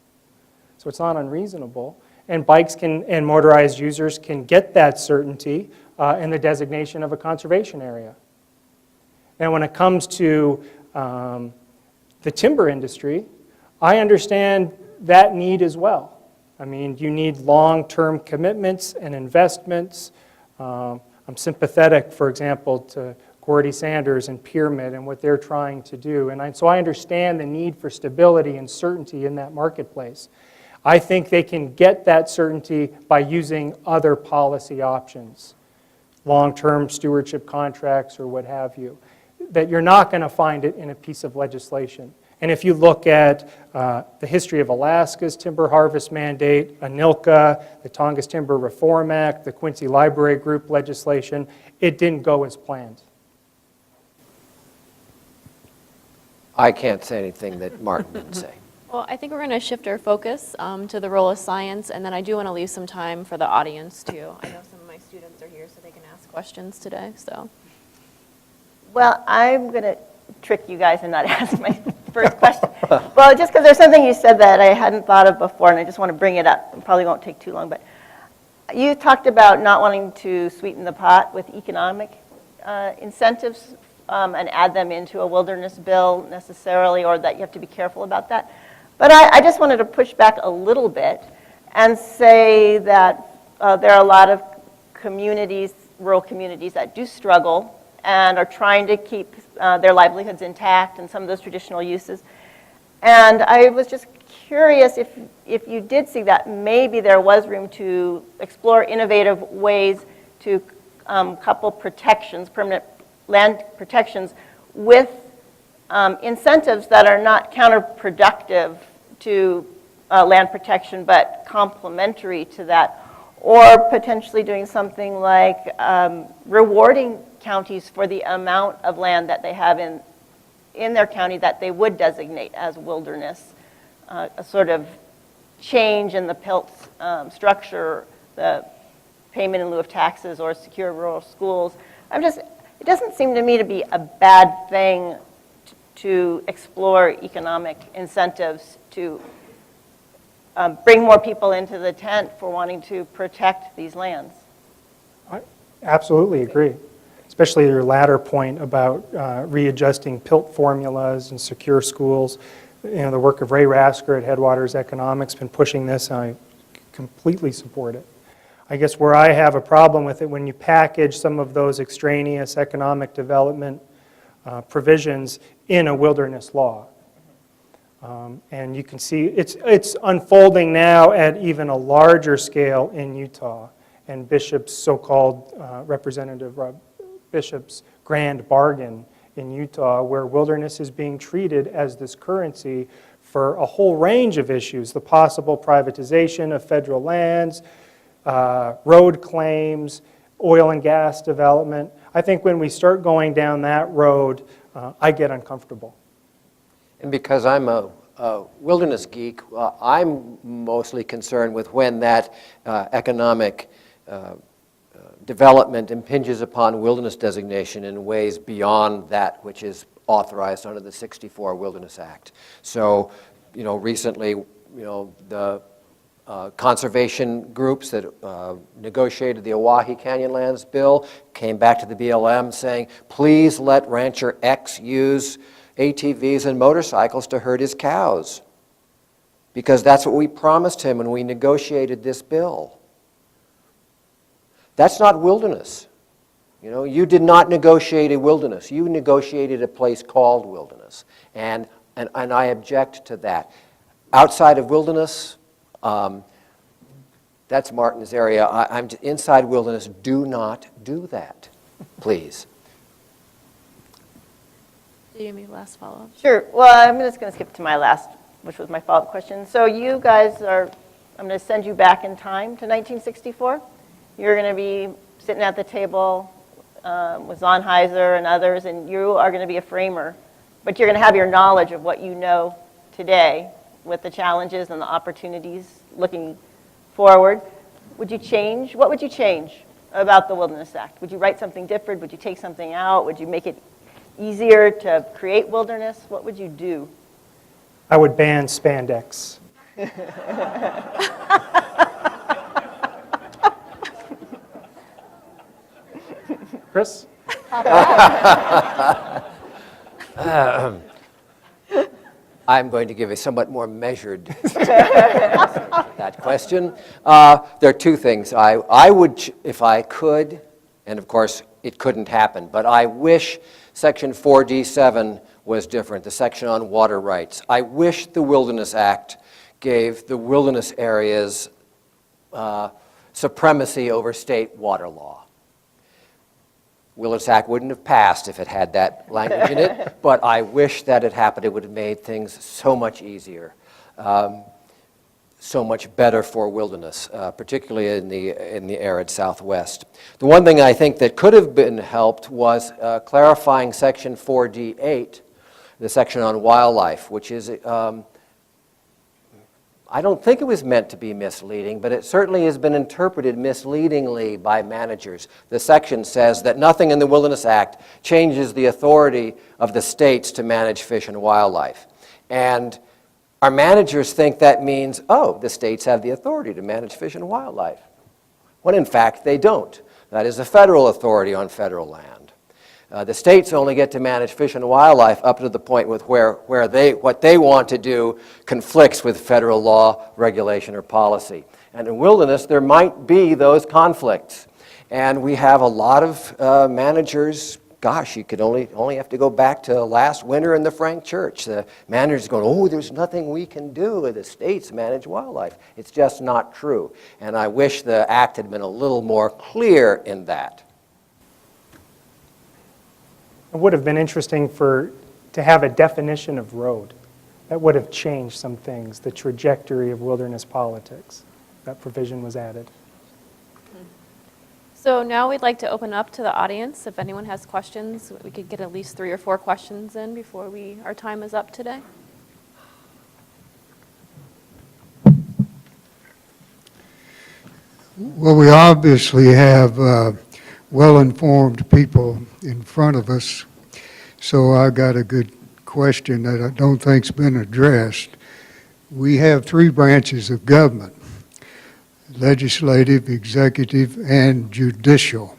So it's not unreasonable. And bikes and motorized users can get that certainty in the designation of a conservation area. Now, when it comes to the timber industry, I understand that need as well. I mean, you need long-term commitments and investments. I'm sympathetic, for example, to Gordy Sanders and Pyramid and what they're trying to do. And so I understand the need for stability and certainty in that marketplace. I think they can get that certainty by using other policy options, long-term stewardship contracts or what have you, that you're not going to find it in a piece of legislation. And if you look at the history of Alaska's timber harvest mandate, ANILCA, the Tongass Timber Reform Act, the Quincy Library Group legislation, it didn't go as planned. I can't say anything that Martin didn't say. Well, I think we're going to shift our focus to the role of science, and then I do want to leave some time for the audience, too. I know some of my students are here, so they can ask questions today. So, Well, I'm going to trick you guys and not ask my first question. Well, just because there's something you said that I hadn't thought of before, and I just want to bring it up. It probably won't take too long, but you talked about not wanting to sweeten the pot with economic incentives and add them into a wilderness bill necessarily, or that you have to be careful about that. But I just wanted to push back a little bit and say that there are a lot of communities, rural communities, that do struggle and are trying to keep their livelihoods intact and some of those traditional uses. And I was just curious if you did see that maybe there was room to explore innovative ways to couple protections, permanent land protections, with incentives that are not counterproductive to land protection, but complementary to that, or potentially doing something like rewarding counties for the amount of land that they have in their county that they would designate as wilderness, a sort of change in the PILT structure, the payment in lieu of taxes or secure rural schools. It doesn't seem to me to be a bad thing to explore economic incentives to bring more people into the tent for wanting to protect these lands. I absolutely agree, especially your latter point about readjusting PILT formulas and secure schools. You know, the work of Ray Rasker at Headwaters Economics been pushing this, and I completely support it. I guess where I have a problem with it, when you package some of those extraneous economic development provisions in a wilderness law. And you can see it's unfolding now at even a larger scale in Utah, and Bishop's so-called Representative Bishop's grand bargain in Utah, where wilderness is being treated as this currency for a whole range of issues, the possible privatization of federal lands, road claims, oil and gas development. I think when we start going down that road, I get uncomfortable. And because I'm a wilderness geek, I'm mostly concerned with when that economic development impinges upon wilderness designation in ways beyond that which is authorized under the '64 Wilderness Act. So, recently, the conservation groups that negotiated the Oahe Canyonlands bill came back to the BLM saying, please let rancher X use ATVs and motorcycles to herd his cows, because that's what we promised him when we negotiated this bill. That's not wilderness. You did not negotiate a wilderness. You negotiated a place called wilderness, and I object to that. Outside of wilderness, that's Martin's area. I'm inside wilderness. Do not do that, please. do you have any last follow-up? Sure. Well, I'm just going to skip to my last, which was my follow-up question. So you guys I'm going to send you back in time to 1964. You're going to be sitting at the table with Zonheiser and others, and you are going to be a framer. But you're going to have your knowledge of what you know today with the challenges and the opportunities looking forward. Would you change? What would you change about the Wilderness Act? Would you write something different? Would you take something out? Would you make it easier to create wilderness? What would you do? I would ban spandex. Chris? I'm going to give a somewhat more measured that question. There are two things. I would, if I could, and of course it couldn't happen, but I wish Section 4D7 was different, the section on water rights. I wish the Wilderness Act gave the wilderness areas supremacy over state water law. Wilderness Act wouldn't have passed if it had that language in it, but I wish that it happened. It would have made things so much easier, so much better for wilderness, particularly in the arid Southwest. The one thing I think that could have been helped was clarifying Section 4D8, the section on wildlife, which is I don't think it was meant to be misleading, but it certainly has been interpreted misleadingly by managers. The section says that nothing in the Wilderness Act changes the authority of the states to manage fish and wildlife. And our managers think that means, oh, the states have the authority to manage fish and wildlife, when in fact they don't. That is a federal authority on federal land. The states only get to manage fish and wildlife up to the point with where what they want to do conflicts with federal law, regulation, or policy. And in wilderness, there might be those conflicts. And we have a lot of managers. Gosh, you could only have to go back to last winter in the Frank Church. The managers going, oh, there's nothing we can do. The states manage wildlife. It's just not true. And I wish the act had been a little more clear in that. It would have been interesting to have a definition of road. That would have changed some things, the trajectory of wilderness politics. That provision was added. So now we'd like to open up to the audience. If anyone has questions, we could get at least 3 or 4 questions in before our time is up today. Well, we obviously have well-informed people in front of us, so I got a good question that I don't think's been addressed. We have 3 branches of government: legislative, executive, and judicial.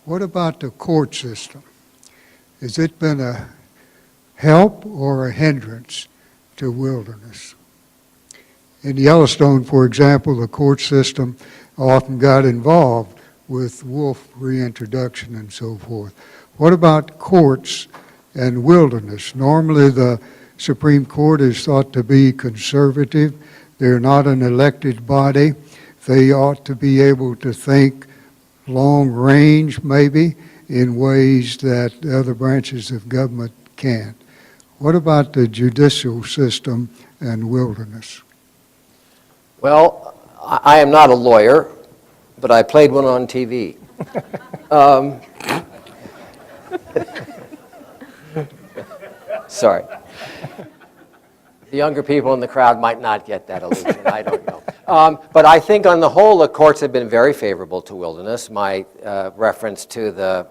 What about the court system? Has it been a help or a hindrance to wilderness? In Yellowstone, for example, the court system often got involved with wolf reintroduction and so forth. What about courts and wilderness? Normally the Supreme Court is thought to be conservative. They're not an elected body. They ought to be able to think long range, maybe, in ways that other branches of government can't. What about the judicial system and wilderness? Well, I am not a lawyer, but I played one on TV. Sorry. The younger people in the crowd might not get that allusion. I don't know. But I think on the whole, the courts have been very favorable to wilderness. My reference to the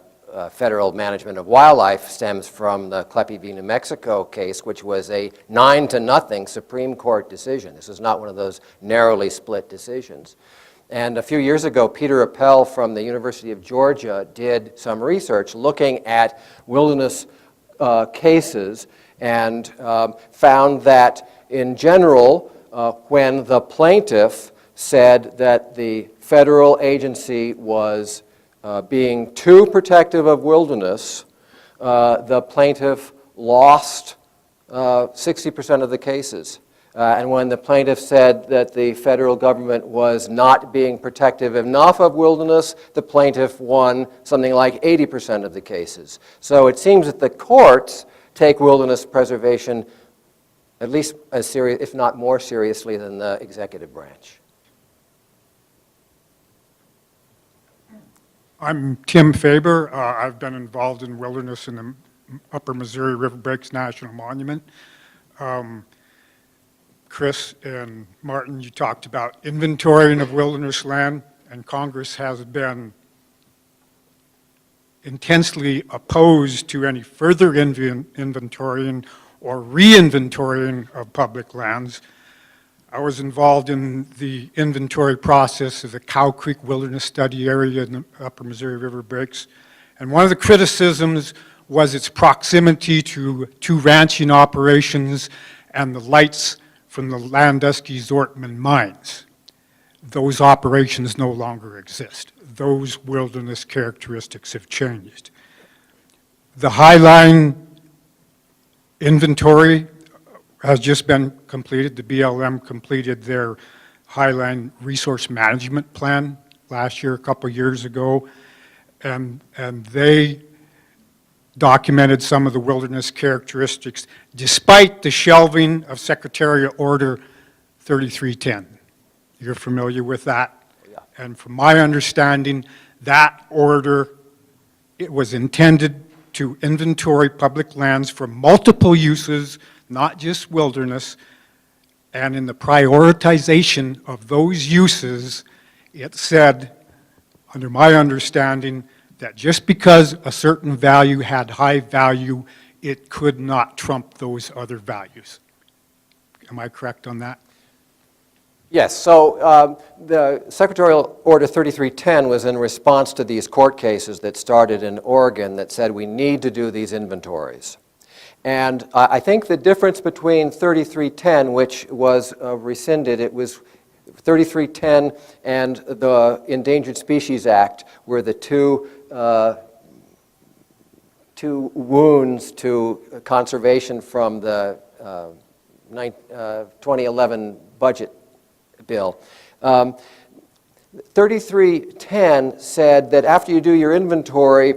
federal management of wildlife stems from the Kleppe v. New Mexico case, which was a 9-0 Supreme Court decision. This is not one of those narrowly split decisions. And a few years ago, Peter Appel from the University of Georgia did some research looking at wilderness cases and found that in general, when the plaintiff said that the federal agency was being too protective of wilderness, the plaintiff lost 60% of the cases. And when the plaintiff said that the federal government was not being protective enough of wilderness, the plaintiff won something like 80% of the cases. So it seems that the courts take wilderness preservation at least as serious, if not more seriously, than the executive branch. I'm Tim Faber. I've been involved in wilderness in the Upper Missouri River Breaks National Monument. Chris and Martin, you talked about inventorying of wilderness land, and Congress has been intensely opposed to any further inventorying or re-inventorying of public lands. I was involved in the inventory process of the Cow Creek Wilderness Study Area in the Upper Missouri River Breaks, And one of the criticisms was its proximity to two ranching operations and the lights from the Landusky-Zortman mines. Those operations no longer exist. Those wilderness characteristics have changed. The Highline inventory has just been completed. The BLM completed their Highline Resource Management Plan last year, a couple years ago, and they documented some of the wilderness characteristics despite the shelving of Secretarial Order 3310. You're familiar with that? Yeah. And from my understanding, that order, it was intended to inventory public lands for multiple uses, not just wilderness, and in the prioritization of those uses, it said, under my understanding, that just because a certain value had high value, it could not trump those other values. Am I correct on that? Yes, so the Secretarial Order 3310 was in response to these court cases that started in Oregon that said we need to do these inventories. And I think the difference between 3310, which was rescinded, it was 3310 and the Endangered Species Act were the two wounds to conservation from the 2011 budget bill. 3310 said that after you do your inventory,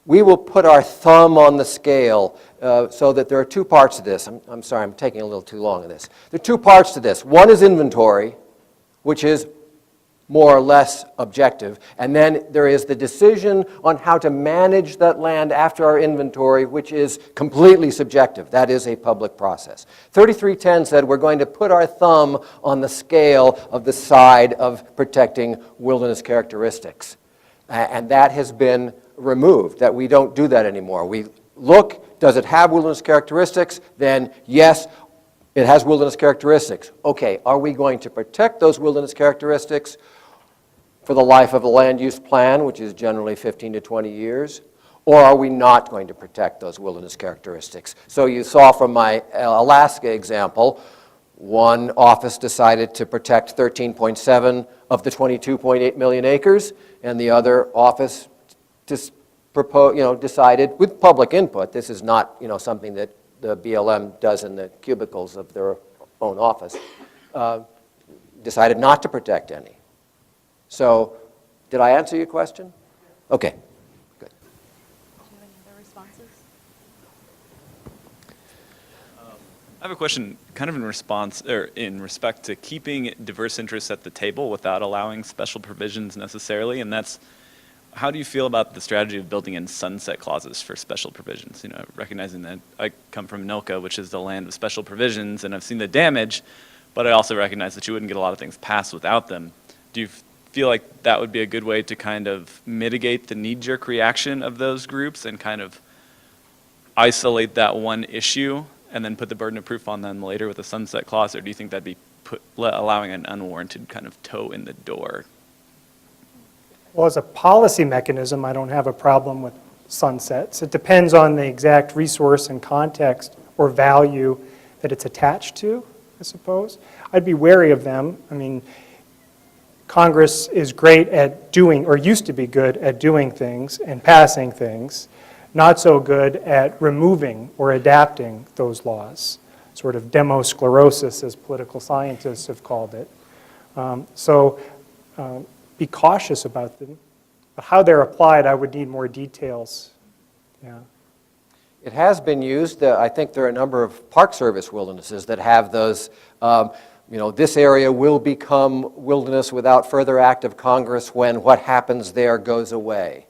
we will put our thumb on the scale so that there are two parts to this. I'm sorry, I'm taking a little too long on this. There are two parts to this. One is inventory, which is more or less objective, and then there is the decision on how to manage that land after our inventory, which is completely subjective. That is a public process. 3310 said we're going to put our thumb on the scale of the side of protecting wilderness characteristics, and that has been removed, that we don't do that anymore. We look, does it have wilderness characteristics? Then yes, it has wilderness characteristics. Okay, are we going to protect those wilderness characteristics for the life of a land use plan, which is generally 15 to 20 years, or are we not going to protect those wilderness characteristics? So you saw from my Alaska example, one office decided to protect 13.7 of the 22.8 million acres, and the other office decided, with public input, this is not something that the BLM does in the cubicles of their own office, decided not to protect any. So, did I answer your question? Okay, good. Do you have any other responses? I have a question kind of in response, or in respect to keeping diverse interests at the table without allowing special provisions necessarily, and that's, how do you feel about the strategy of building in sunset clauses for special provisions? Recognizing that I come from Nilka, which is the land of special provisions, and I've seen the damage, but I also recognize that you wouldn't get a lot of things passed without them. Do you feel like that would be a good way to kind of mitigate the knee-jerk reaction of those groups and kind of isolate that one issue and then put the burden of proof on them later with a sunset clause, or do you think that'd be allowing an unwarranted kind of toe in the door? Well, as a policy mechanism, I don't have a problem with sunsets. It depends on the exact resource and context or value that it's attached to, I suppose. I'd be wary of them. I mean, Congress is great at doing, or used to be good at doing things and passing things, not so good at removing or adapting those laws, sort of demosclerosis, as political scientists have called it. Be cautious about them. But how they're applied, I would need more details. Yeah. It has been used. I think there are a number of Park Service wildernesses that have those, this area will become wilderness without further act of Congress when what happens there goes away.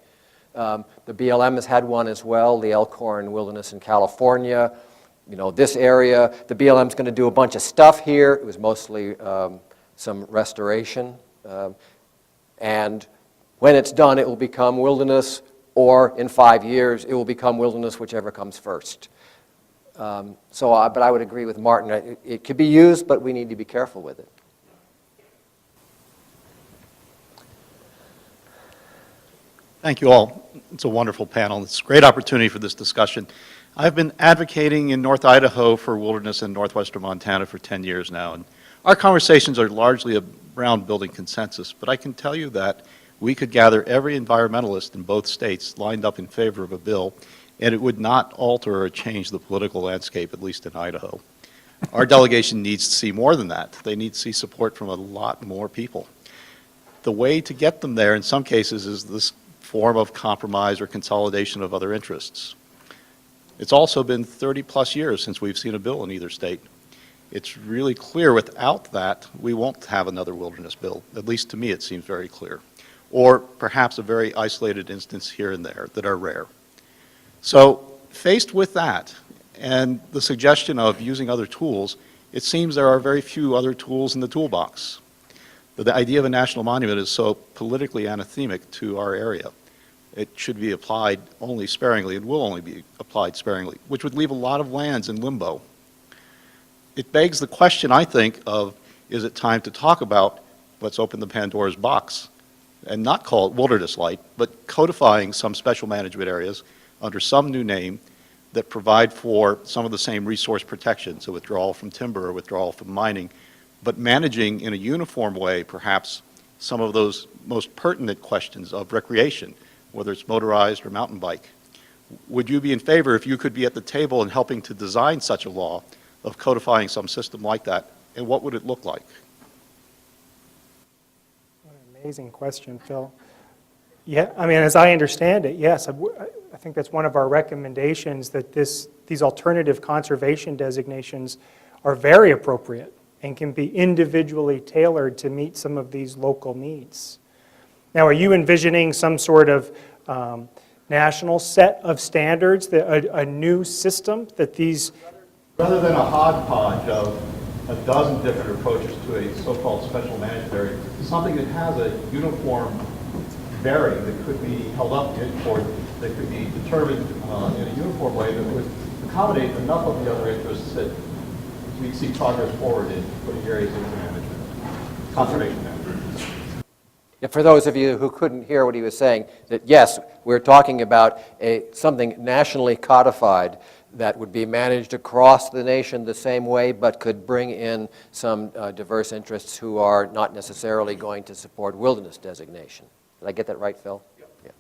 The BLM has had one as well, the Elkhorn Wilderness in California. This area, the BLM's going to do a bunch of stuff here. It was mostly some restoration. And when it's done, it will become wilderness, or in 5 years, it will become wilderness, whichever comes first. But I would agree with Martin. It could be used, but we need to be careful with it. Thank you all. It's a wonderful panel. It's a great opportunity for this discussion. I've been advocating in North Idaho for wilderness in northwestern Montana for 10 years now, and our conversations are largely around building consensus, but I can tell you that we could gather every environmentalist in both states lined up in favor of a bill, and it would not alter or change the political landscape, at least in Idaho. Our delegation needs to see more than that. They need to see support from a lot more people. The way to get them there in some cases is this form of compromise or consolidation of other interests. It's also been 30-plus years since we've seen a bill in either state. It's really clear without that we won't have another wilderness bill. At least to me it seems very clear. Or perhaps a very isolated instance here and there that are rare. So faced with that and the suggestion of using other tools, it seems there are very few other tools in the toolbox. The idea of a national monument is so politically anathemic to our area. It should be applied only sparingly and will only be applied sparingly, which would leave a lot of lands in limbo. It begs the question, I think, of is it time to talk about, let's open the Pandora's box and not call it wilderness light, but codifying some special management areas under some new name that provide for some of the same resource protections, so withdrawal from timber or withdrawal from mining, but managing in a uniform way perhaps some of those most pertinent questions of recreation, whether it's motorized or mountain bike. Would you be in favor if you could be at the table and helping to design such a law of codifying some system like that, and what would it look like? What an amazing question, Phil. Yeah, I mean, as I understand it, yes, I think that's one of our recommendations, that these alternative conservation designations are very appropriate and can be individually tailored to meet some of these local needs. Now, are you envisioning some sort of national set of standards, a new system that these... Rather than a hodgepodge of a dozen different approaches to a so-called special management area, something that has a uniform bearing that could be held up in court, that could be determined in a uniform way that would accommodate enough of the other interests that we'd see progress forward in putting areas into management, conservation management. Yeah, for those of you who couldn't hear what he was saying, that yes, we're talking about something nationally codified that would be managed across the nation the same way, but could bring in some diverse interests who are not necessarily going to support wilderness designation. Did I get that right, Phil? Yeah.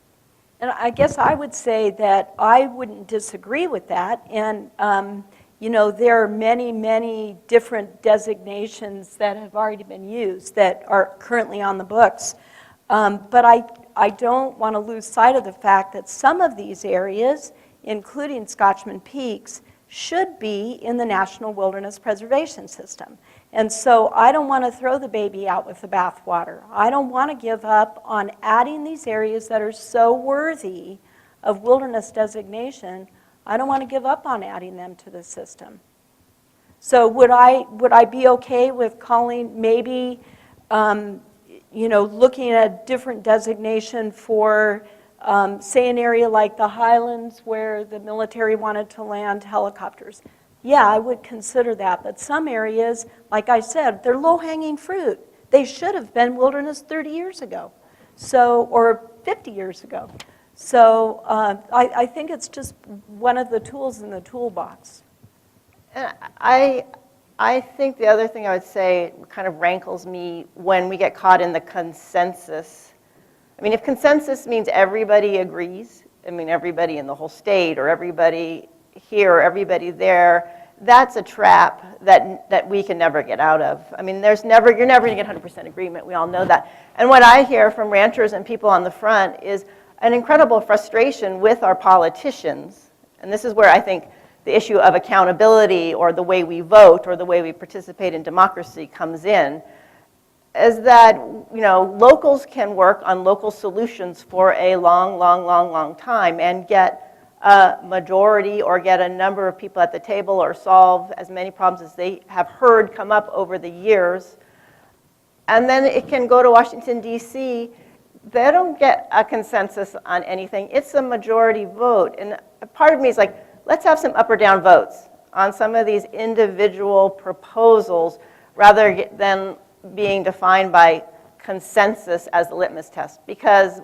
And I guess I would say that I wouldn't disagree with that. And, you know, there are many, many different designations that have already been used that are currently on the books. But I don't want to lose sight of the fact that some of these areas, including Scotchman Peaks, should be in the National Wilderness Preservation System. And so I don't want to throw the baby out with the bathwater. I don't want to give up on adding these areas that are so worthy of wilderness designation. I don't want to give up on adding them to the system. So would I be okay with calling maybe, you know, looking at a different designation for, say, an area like the Highlands where the military wanted to land helicopters? Yeah, I would consider that. But some areas, like I said, they're low-hanging fruit. They should have been wilderness 30 years ago, so, or 50 years ago. So I think it's just one of the tools in the toolbox. And I think the other thing I would say kind of rankles me when we get caught in the consensus. I mean, if consensus means everybody agrees, I mean, everybody in the whole state or everybody here or everybody there, that's a trap that we can never get out of. I mean, you're never going to get 100% agreement. We all know that. And what I hear from ranchers and people on the front is an incredible frustration with our politicians. And this is where I think the issue of accountability or the way we vote or the way we participate in democracy comes in, is that, you know, locals can work on local solutions for a long time and get a majority or get a number of people at the table or solve as many problems as they have heard come up over the years. And then it can go to Washington, D.C. They don't get a consensus on anything. It's a majority vote. And part of me is like, let's have some up or down votes on some of these individual proposals rather than being defined by consensus as the litmus test. Because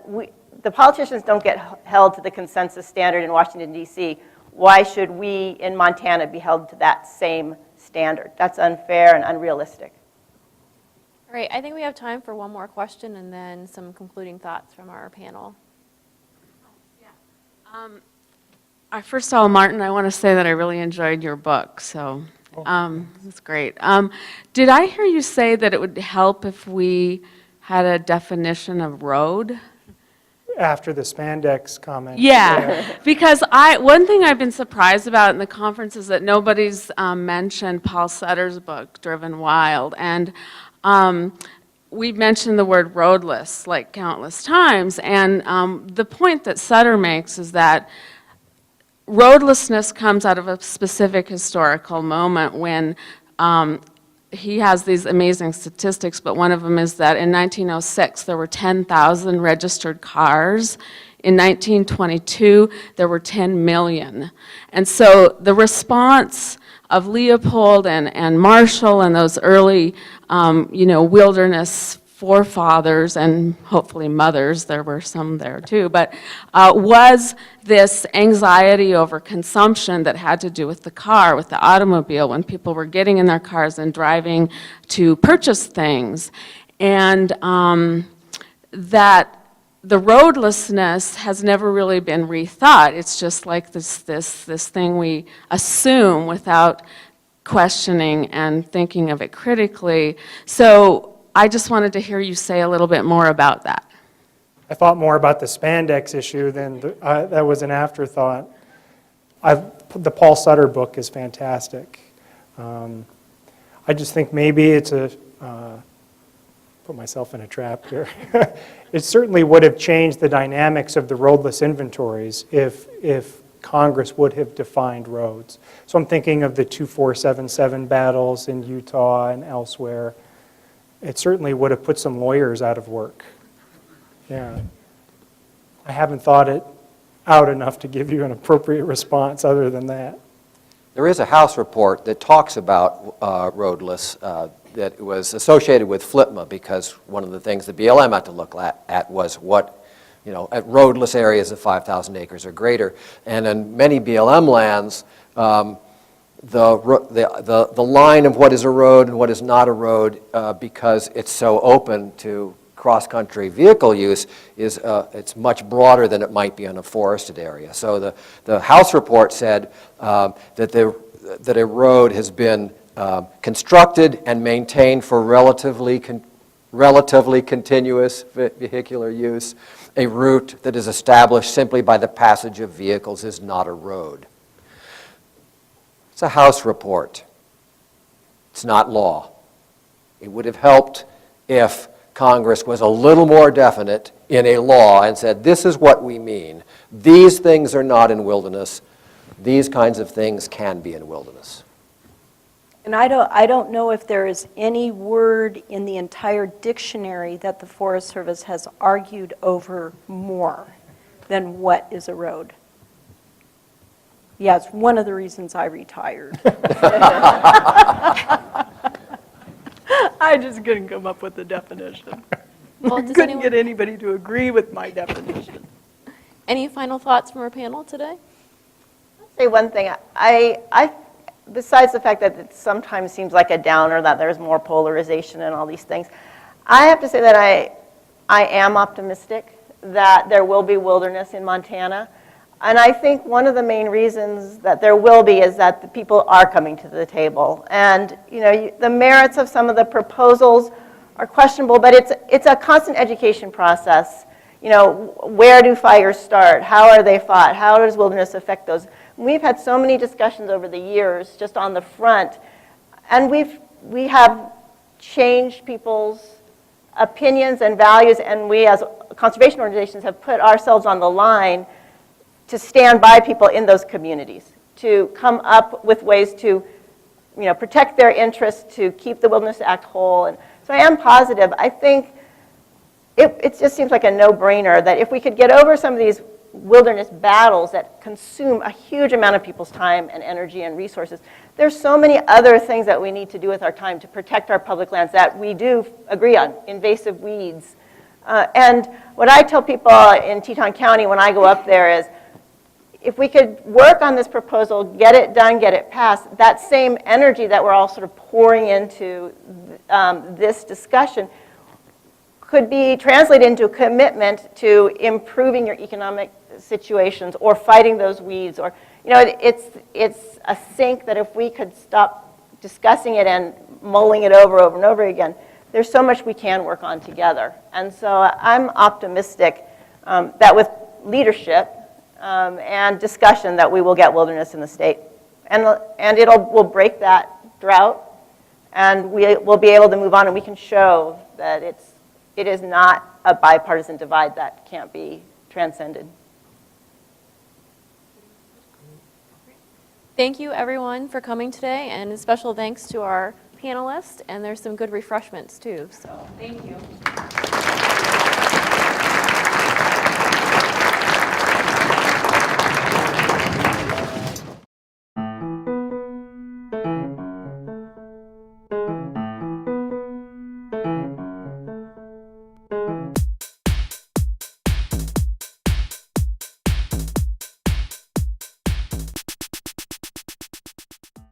the politicians don't get held to the consensus standard in Washington, D.C., why should we in Montana be held to that same standard? That's unfair and unrealistic. All right, I think we have time for one more question and then some concluding thoughts from our panel. First of all, Martin, I want to say that I really enjoyed your book, so it's great. Did I hear you say that it would help if we had a definition of road? After the spandex comment. Yeah, because one thing I've been surprised about in the conference is that nobody's mentioned Paul Sutter's book, Driven Wild, and we've mentioned the word roadless like countless times, and the point that Sutter makes is that roadlessness comes out of a specific historical moment when he has these amazing statistics, but one of them is that in 1906 there were 10,000 registered cars. In 1922 there were 10 million. And so the response of Leopold and Marshall and those early wilderness forefathers and hopefully mothers, there were some there too, but was this anxiety over consumption that had to do with the car, with the automobile, when people were getting in their cars and driving to purchase things. And that the roadlessness has never really been rethought. It's just like this thing we assume without questioning and thinking of it critically. So I just wanted to hear you say a little bit more about that. I thought more about the spandex issue than that was an afterthought. The Paul Sutter book is fantastic. I just think maybe it's put myself in a trap here. It certainly would have changed the dynamics of the roadless inventories if Congress would have defined roads. So I'm thinking of the 2477 battles in Utah and elsewhere. It certainly would have put some lawyers out of work. Yeah. I haven't thought it out enough to give you an appropriate response other than that. There is a House report that talks about roadless that was associated with FLIPMA, because one of the things the BLM had to look at was what, at roadless areas of 5,000 acres or greater. And in many BLM lands, the line of what is a road and what is not a road, because it's so open to cross-country vehicle use, it's much broader than it might be in a forested area. So the House report said that a road has been constructed and maintained for relatively continuous vehicular use. A route that is established simply by the passage of vehicles is not a road. It's a House report. It's not law. It would have helped if Congress was a little more definite in a law and said, this is what we mean. These things are not in wilderness. These kinds of things can be in wilderness. And I don't know if there is any word in the entire dictionary that the Forest Service has argued over more than what is a road. Yeah, it's one of the reasons I retired. I just couldn't come up with a definition. Well, Couldn't get anybody to agree with my definition. Any final thoughts from our panel today? I'll say one thing. I besides the fact that it sometimes seems like a downer, that there's more polarization and all these things, I have to say that I am optimistic that there will be wilderness in Montana. And I think one of the main reasons that there will be is that the people are coming to the table. And the merits of some of the proposals are questionable, but it's a constant education process. Where do fires start? How are they fought? How does wilderness affect those? We've had so many discussions over the years just on the front, and we have changed people's opinions and values, and we as conservation organizations have put ourselves on the line to stand by people in those communities, to come up with ways to protect their interests, to keep the Wilderness Act whole. And so I am positive. I think it just seems like a no-brainer that if we could get over some of these wilderness battles that consume a huge amount of people's time and energy and resources, there's so many other things that we need to do with our time to protect our public lands that we do agree on. Invasive weeds, And what I tell people in Teton County when I go up there is, if we could work on this proposal, get it done, get it passed, that same energy that we're all sort of pouring into this discussion could be translated into a commitment to improving your economic situations or fighting those weeds. Or, you know, it's a sink that if we could stop discussing it and mulling it over and over again, there's so much we can work on together. And so I'm optimistic that with leadership and discussion that we will get wilderness in the state. And we'll break that drought, and we'll be able to move on, and we can show that it is not a bipartisan divide that can't be transcended. Thank you, everyone, for coming today, and a special thanks to our panelists, and there's some good refreshments, too, so thank you.